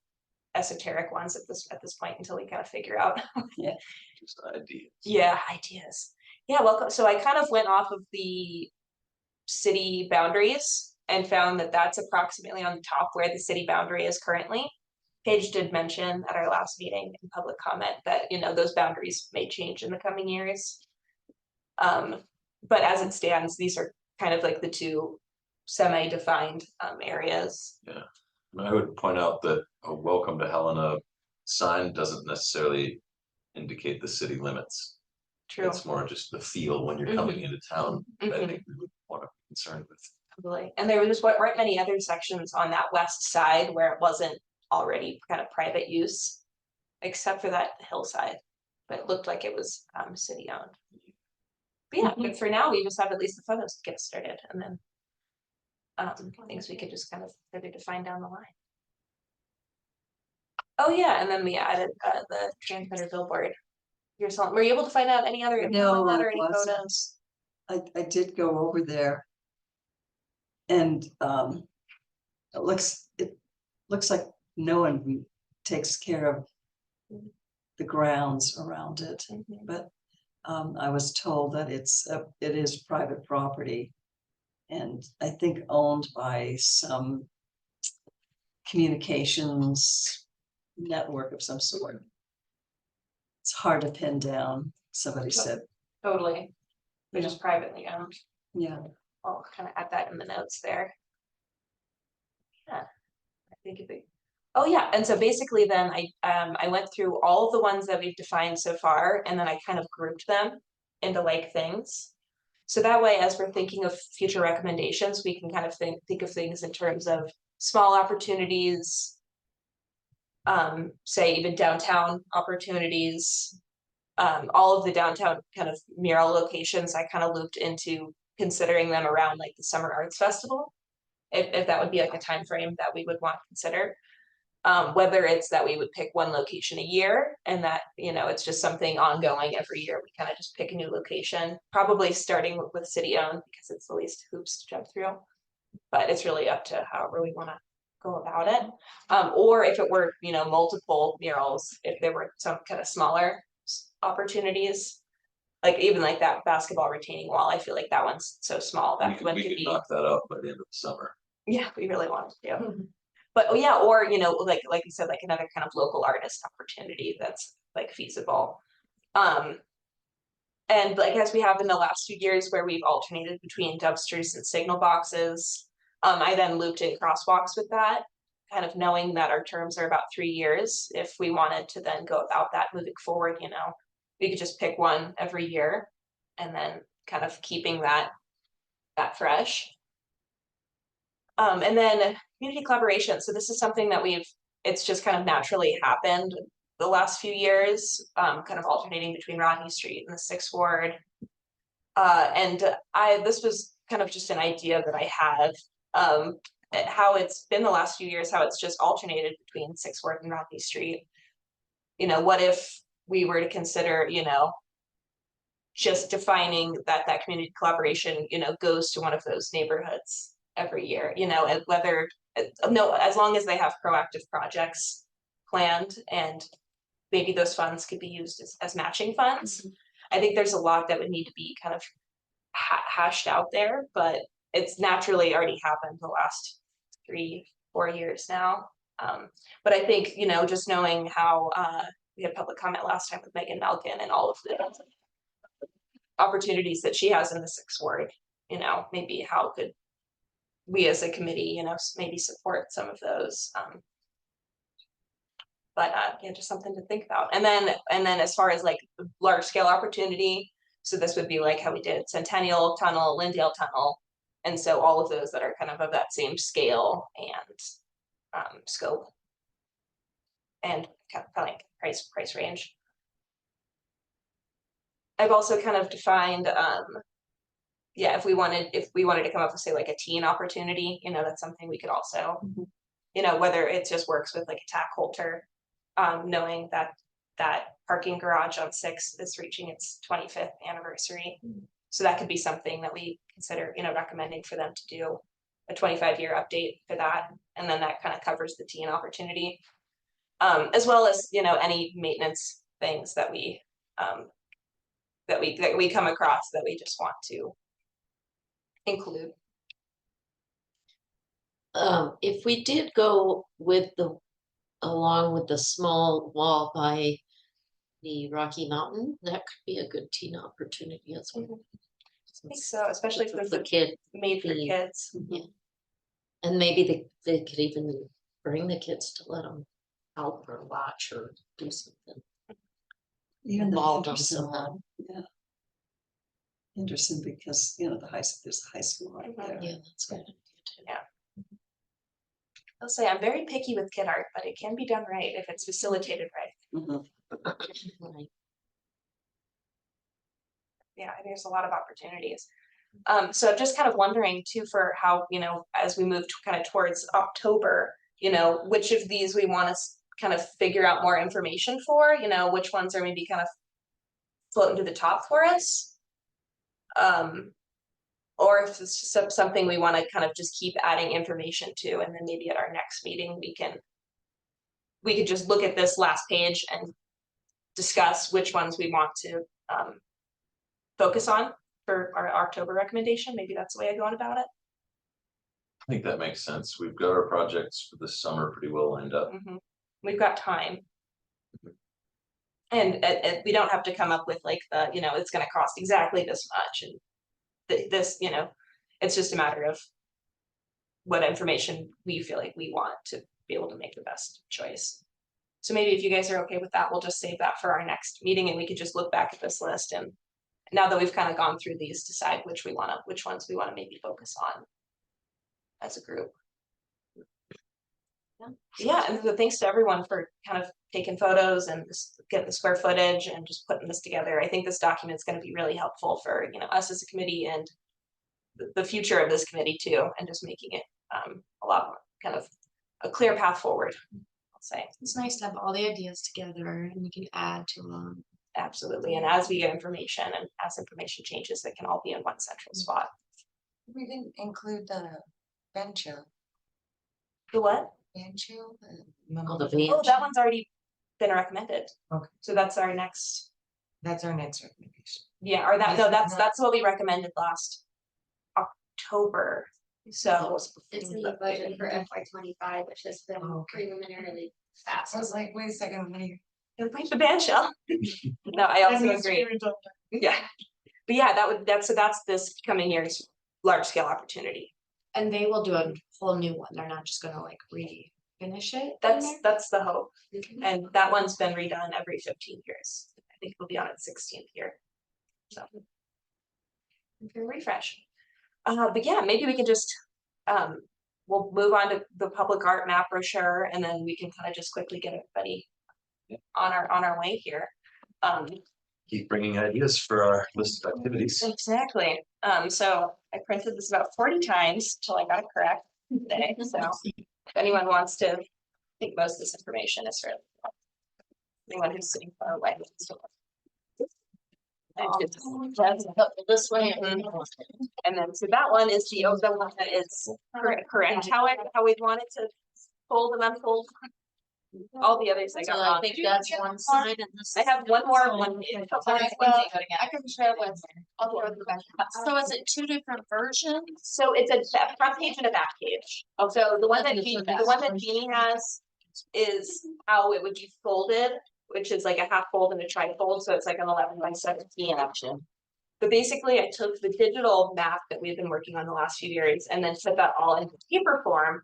esoteric ones at this point until we kind of figure out. Just ideas. Yeah, ideas. Yeah, welcome. So I kind of went off of the city boundaries and found that that's approximately on the top where the city boundary is currently. Paige did mention at our last meeting in public comment that, you know, those boundaries may change in the coming years. But as it stands, these are kind of like the two semi-defined areas. Yeah, and I would point out that a welcome to Helena sign doesn't necessarily indicate the city limits. True. It's more just the feel when you're coming into town, that I think we would want to be concerned with. Totally. And there was weren't many other sections on that west side where it wasn't already kind of private use. Except for that hillside, but it looked like it was city owned. But yeah, but for now, we just have at least the photos to get us started and then. Things we could just kind of further define down the line. Oh yeah, and then we added the transmitter billboard. Were you able to find out any other info No, on that I or any wasn't. photos? I did go over there. And it looks like no one takes care of the grounds around it, but I was told that it is private property. And I think owned by some communications network of some sort. It's hard to pin down, somebody said, Totally. They're Yeah. just privately owned. yeah. I'll kind of add that in the notes there. Yeah, I think it'd be. Oh yeah, and so basically then I went through all of the ones that we've defined so far, and then I kind of grouped them into like things. So that way, as we're thinking of future recommendations, we can kind of think of things in terms of small opportunities. Say even downtown opportunities. All of the downtown kind of mural locations, I kind of looped into considering them around like the Summer Arts Festival. If that would be like a time frame that we would want to consider. Whether it's that we would pick one location a year and that, you know, it's just something ongoing every year. We kind of just pick a new location, probably starting with city owned because it's the least hoops to jump through. But it's really up to however we want to go about it. Or if it were, you know, multiple murals, if there were some kind of smaller opportunities, like even like that basketball retaining wall, I feel like that one's so small We that could, one we could could be, knock that out by the end of the summer. yeah, we really wanted to. But oh yeah, or you know, like you said, like another kind of local artist opportunity that's like feasible. And like as we have in the last few years where we've alternated between dumpsters and signal boxes, I then looped in crosswalks with that, kind of knowing that our terms are about 3 years. If we wanted to then go about that moving forward, you know, we could just pick one every year and then kind of keeping that fresh. And then community collaboration. So this is something that it's just kind of naturally happened the last few years, kind of alternating between Rodney Street and the 6th Ward. And this was kind of just an idea that I had, how it's been the last few years, how it's just alternated between 6th Ward and Rodney Street. You know, what if we were to consider, you know, just defining that community collaboration, you know, goes to one of those neighborhoods every year, you know, and whether, no, as long as they have proactive projects planned and maybe those funds could be used as matching funds. I think there's a lot that would need to be kind of hashed out there, but it's naturally already happened the last 3-4 years now. But I think, you know, just knowing how we had public comment last time with Megan Malkin and all of the opportunities that she has in the 6th Ward, you know, maybe how could we as a committee, you know, maybe support some of those. But yeah, just something to think about. And then as far as like large scale opportunity, so this would be like how we did Centennial Tunnel, Lyndale Tunnel, and so all of those that are kind of that same scale and scope and kind of like price range. I've also kind of defined yeah, if we wanted to come up with say like a teen opportunity, you know, that's something we could also, you know, whether it just works with like a TAC Holter, knowing that parking garage on 6th is reaching its 25th anniversary. So that could be something that we consider, you know, recommending for them to do a 25-year update for that. And then that kind of covers the teen opportunity, as well as, you know, any maintenance things that we come across that we just want to include. If we did go along with the small wall by the Rocky Mountain, that could be a good teen opportunity as well. I think so, especially if there's The a kid, made for the- kids. and maybe they could even bring the kids to let them help or watch or do something. Even the Involved them Henderson somehow. one, yeah. Henderson, because, you know, there's a high school right there. Yeah, that's good. I'll say I'm very picky with kid art, but it can be done right if it's facilitated right. Mhm. Right. Yeah, I think there's a lot of opportunities. So I'm just kind of wondering too for how, you know, as we move kind of towards October, you know, which of these we want to kind of figure out more information for, you know, which ones are maybe kind of floating to the top for us. Or if it's just something we want to kind of just keep adding information to, and then maybe at our next meeting we could just look at this last page and discuss which ones we want to focus on for our October recommendation. Maybe that's the way I go on about it. I think that makes sense. We've got our projects for this summer pretty well lined up. Mhm. We've got time. And we don't have to come up with like the, it's gonna cost exactly this much and this, it's just a matter of what information we feel like we want to be able to make the best choice. So maybe if you guys are okay with that, we'll just save that for our next meeting and we could just look back at this list and now that we've kind of gone through these, decide which ones we wanna maybe focus on as a group. Yeah, and so thanks to everyone for kind of taking photos and getting the square footage and just putting this together. I think this document is going to be really helpful for, us as a committee and the future of this committee too, and just making it a lot more kind of a clear path forward, I'll say. It's nice to have all the ideas together and you can add to them. Absolutely. And as we get information and as information changes, it can all be in one central spot. We didn't include the bencho. The what? Bencho? Oh, the Oh, bench. that one's already been recommended. Okay. So that's our next, That's our next recommendation. yeah, or that, This no, is that's, not- that's what we recommended last October. So It's in the budget for FY 25, which has been Okay. preliminarily I passed. was like, wait a second, wait. Bring the band shell. No, I also agree. Yeah. But yeah, that's this coming year's large scale opportunity. And they will do a whole new one. They're not just gonna like refinish it. in That's there? the hope. And that one's been redone every 15 years. I think it'll be on its 16th year. So. Refresh. But yeah, maybe we can just we'll move on to the public art map brochure and then we can kind of just quickly get everybody on our way here. Keep bringing ideas for our list of activities. Exactly. So I printed this about 40 times till I got it correct today. So if anyone wants to, I think most of this information is for anyone who's sitting far away. This way. And then so that one is the one that is correct how we want it to fold and unfold. All the others I So got I wrong. think that's one side and this. I have one more one. I can share with. I'll throw it back. So is it two different versions? So it's a front page and a back page. So the one that Jeannie has is how it would be folded, which is like a half fold and a tri-fold, so it's like an 11 by 17 option. But basically I took the digital map that we've been working on the last few years and then put that all into paper form.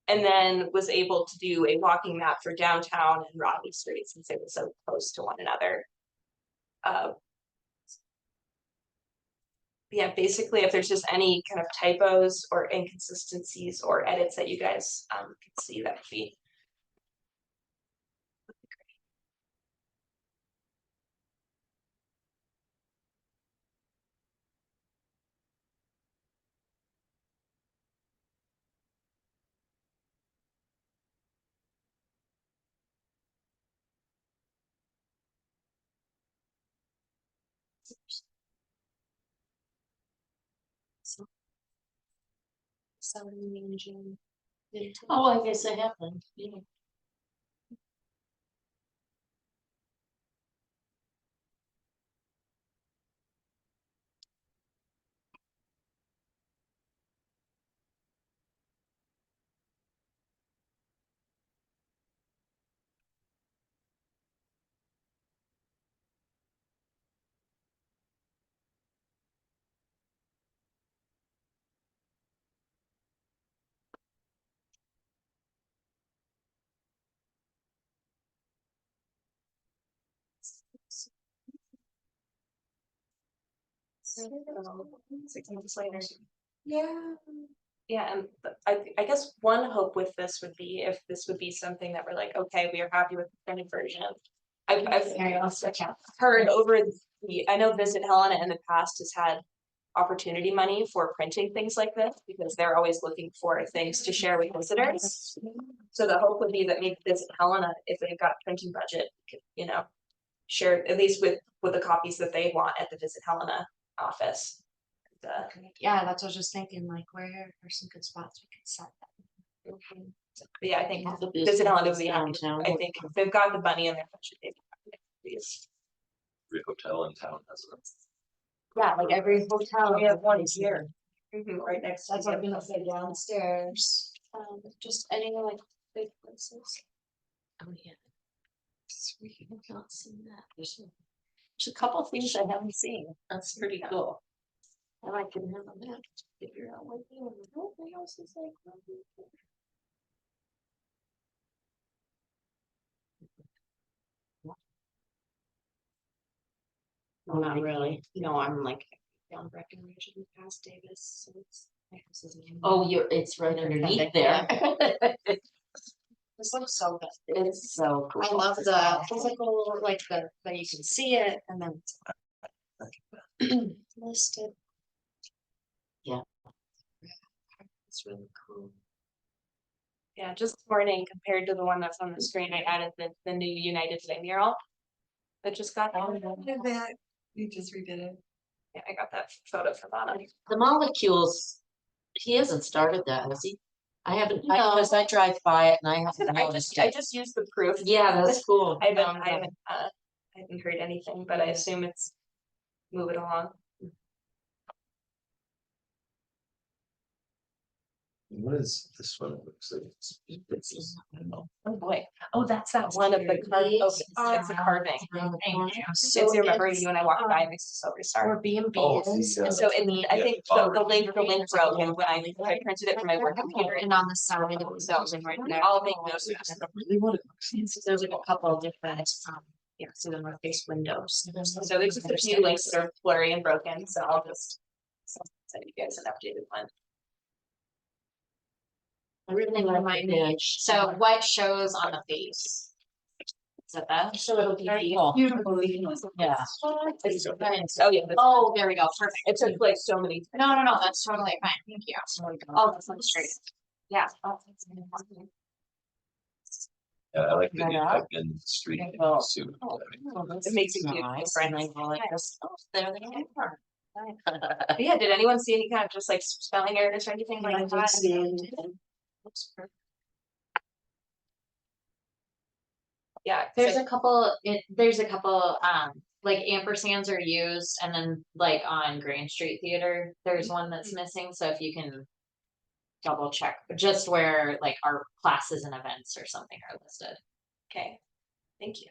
And then was able to do a walking map for downtown and Rodney Street since they were so close to one another. Yeah, basically, if there's just any kind of typos or inconsistencies or edits that you guys can see, that would be. Oh, I guess it happened. Yeah. Six months later. Yeah. Yeah, and I guess one hope with this would be if this would be something that we're like, okay, we are happy with the printed version. I've heard over I know Visit Helena in the past has had opportunity money for printing things like this because they're always looking for things to share with visitors. So the hope would be that maybe Visit Helena, if they've got printing budget, could, share at least with the copies that they want at the Visit Helena office. Yeah, that's what I was just thinking, like where are some good spots we could set that? But yeah, I think The Visit Helena would business be happy. downtown. I think if they've got the money in their budget, they'd be happy. Every hotel in town has a. Yeah, like every hotel, we have one here. Right next to That's what I'm the gonna say downstairs. Just any like big places. Oh, yeah. Sweet, I've not seen that. There's a couple of things I haven't seen. That's pretty cool. And I can have a map to figure out what they want. Everything else is like. No, not really. No, I'm like down Breckenridge and past Davis, so it's. my house is in- Oh, it's right underneath there. This looks so good. It's so cool. I love the physical, like that you can see it and then. Listed. Yeah. It's really cool. Yeah, just this morning compared to the one that's on the screen, I added the new United Way mural. That just got, You just redid it. yeah, I got that photo from Anna. The molecules, he hasn't started that, has he? I haven't, No. because I drive by it and I haven't I noticed I it. just used the proof. Yeah, that's cool. I haven't heard anything, but I assume it's moving along. What is this one? It looks like I don't know. Oh, boy. Oh, that's that one of the it's a carving. So It's, remember it's, you and I walked by next to Silver Star. Or B and B Oh, is. the, And so in the, I yeah, think the link broke and when I printed it from my work computer And on the side, it was right there. I'll make notes. So there's like a couple of different, yeah, so the north face windows. So there's just a few links that are blurry and broken, so I'll just send you guys an updated one. I really like my bench. So what shows on the face? Is it that? So it'll be Beautiful. Yeah. It's, oh yeah, Oh, there we go, perfect. it took like so many. No, that's totally fine, thank you. Oh, that's on the straight. Yeah. Yeah, I like that you Yeah. type in street Well, names too. It makes it cute. nice. Friendly. And I go like this, oh, there they are. But yeah, did anyone see any kind of just like spelling errors or anything I like didn't that? see anything. Yeah. There's a couple, like ampersands are used and then like on Grand Street Theater, there's one that's missing, so if you can. Double check, just where like our classes and events or something are listed. Okay, thank you.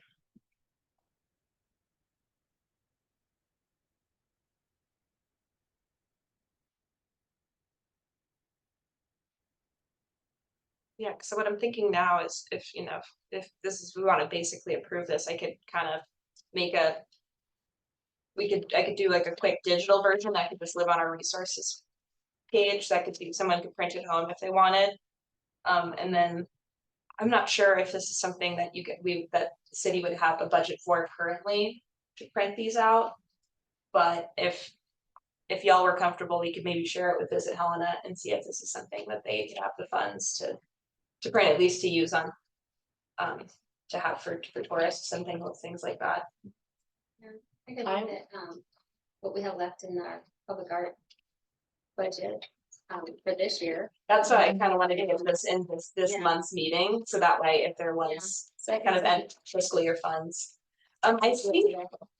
Yeah, so what I'm thinking now is if, you know, if this is, we want to basically approve this, I could kind of make a. I could do like a quick digital version that could just live on our resources page, that could be, someone could print it home if they wanted. And then I'm not sure if this is something that that the city would have a budget for currently to print these out. But if y'all were comfortable, we could maybe share it with Visit Helena and see if this is something that they could have the funds to print, at least to use on, to have for tourists and things like that. I can look at, what we have left in our public art budget, for this year. That's why I kind of wanted to give this in this Yeah. month's meeting, so that way if there was kind of end fiscal year funds. I think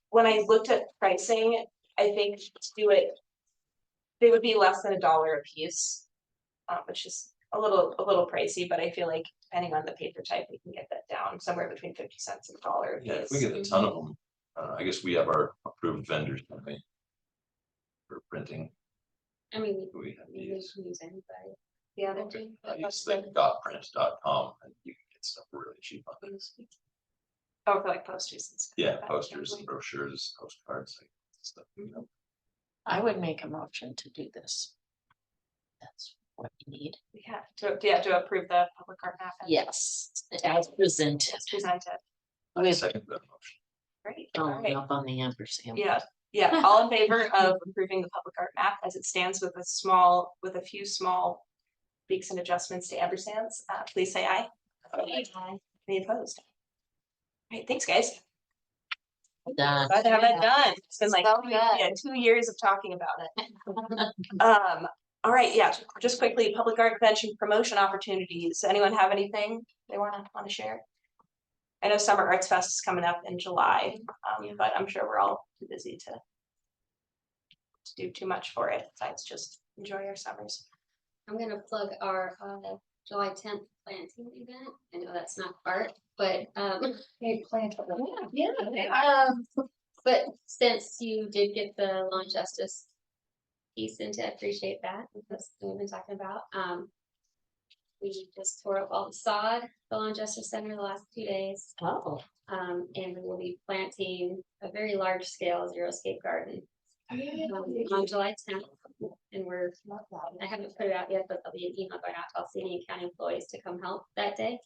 when I looked at pricing, I think to do it, they would be less than $1 a piece, which is a little pricey, but I feel like depending on the paper type, we can get that down somewhere between 50 cents and $1 a Yeah, if piece. we get a ton of them, I guess we have our approved vendors, don't we? For printing, I mean, who we have to we use. can use anybody. Yeah, Okay, I use like dotprint.com and you can get stuff really cheap on this. oh, for like posters and stuff. Yeah, like that. posters and brochures, postcards, like stuff, you know. I would make a motion to do this. That's what you need. To approve the public art map. Yes, as presented. As presented. I With second that motion. Great, following alright. up on the ampersand. Yeah, all in favor of approving the public art map as it stands with a few small tweaks and adjustments to ampersands, please say aye. Any opposed? Alright, thanks, guys. Done. Glad to have that done. It's been like, So good. 2 years of talking about it. All right, yeah, just quickly, public art convention promotion opportunities. Anyone have anything they wanna share? I know Summer Arts Fest is coming up in July, but I'm sure we're all too busy to do too much for it, besides just enjoy your summers. I'm gonna plug our July 10th planting event. I know that's not art, but but since you did get the law and justice piece into, I appreciate that. That's what we've been talking about. We just tore up all the sod, at the Law and Justice Center the last 2 days. Oh, And we will be planting a very large scale xeriscape garden on July 10th. And I haven't put it out yet, but there'll be an email going out to all city and county employees to come help that day.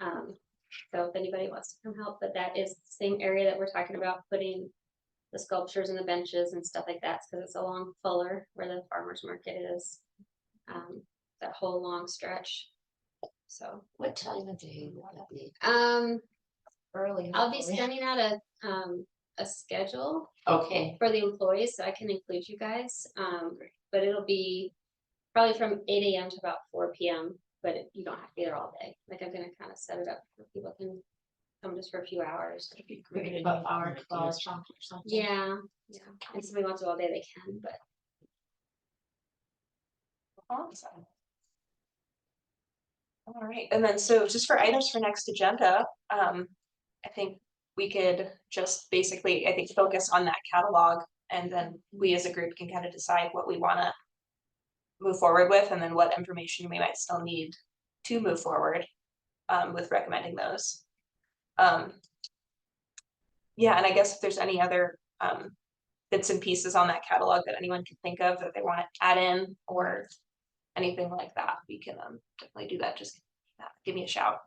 So if anybody wants to come help, but that is the same area that we're talking about putting the sculptures and the benches and stuff like that, because it's along Fuller where the farmer's market is. That whole long stretch. So what time of day will it be? Early. I'll be hopefully. sending out a schedule Okay, for the employees, so I can include you guys. But it'll be probably from 8 AM to about 4 PM, but you don't have to be there all day. Like, I'm gonna kind of set it up where people can come just for a few hours. Maybe About hour, 12 or something. Yeah, yeah. And somebody wants to all day, they can, but Awesome. All right, and then so just for items for next agenda, I think we could just basically, I think, focus on that catalog. And then we as a group can kind of decide what we wanna move forward with, and then what information we might still need to move forward with recommending those. Yeah, and I guess if there's any other bits and pieces on that catalog that anyone can think of that they wanna add in or anything like that, we can definitely do that. Just give me a shout.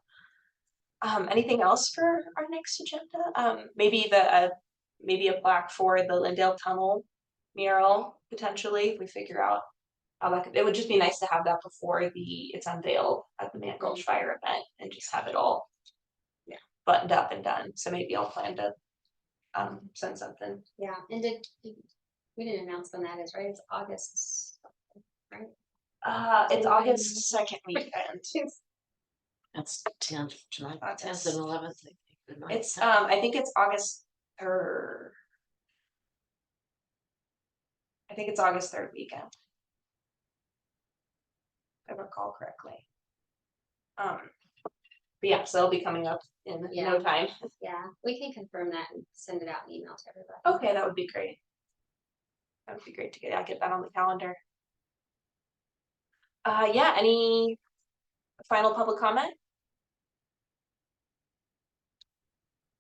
Anything else for our next agenda? Maybe maybe a plaque for the Lindale Tunnel mural, potentially, if we figure out how that could, it would just be nice to have that before it's unveiled at the Man Gulch Fire event and just have it all buttoned up and done. So maybe I'll plan to send something. yeah. And we didn't announce when that is, right? It's August, right? It's August 2nd weekend. that's 10th, July, August. 10th and 11th. I think, the 9th. It's I think it's August 3rd. I think it's August 3rd weekend. If I recall correctly. But yeah, so it'll be coming up in no Yeah. time. Yeah, we can confirm that and send it out in email to everybody. Okay, that would be great. That would be great to get that on the calendar. Yeah, any final public comment?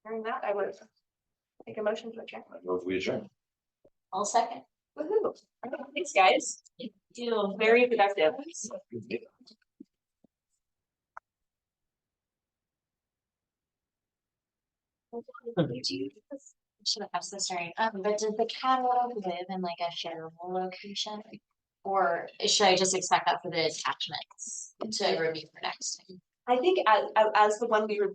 Hearing that, I would make a motion to adjourn. Move we adjourn. All second. Woohoo! Thanks, guys. Feel very productive. Should have asked this, sorry, but does the catalog live in like a shareable location? Or should I just expect that for the attachments to review for next time? I think as the one we reviewed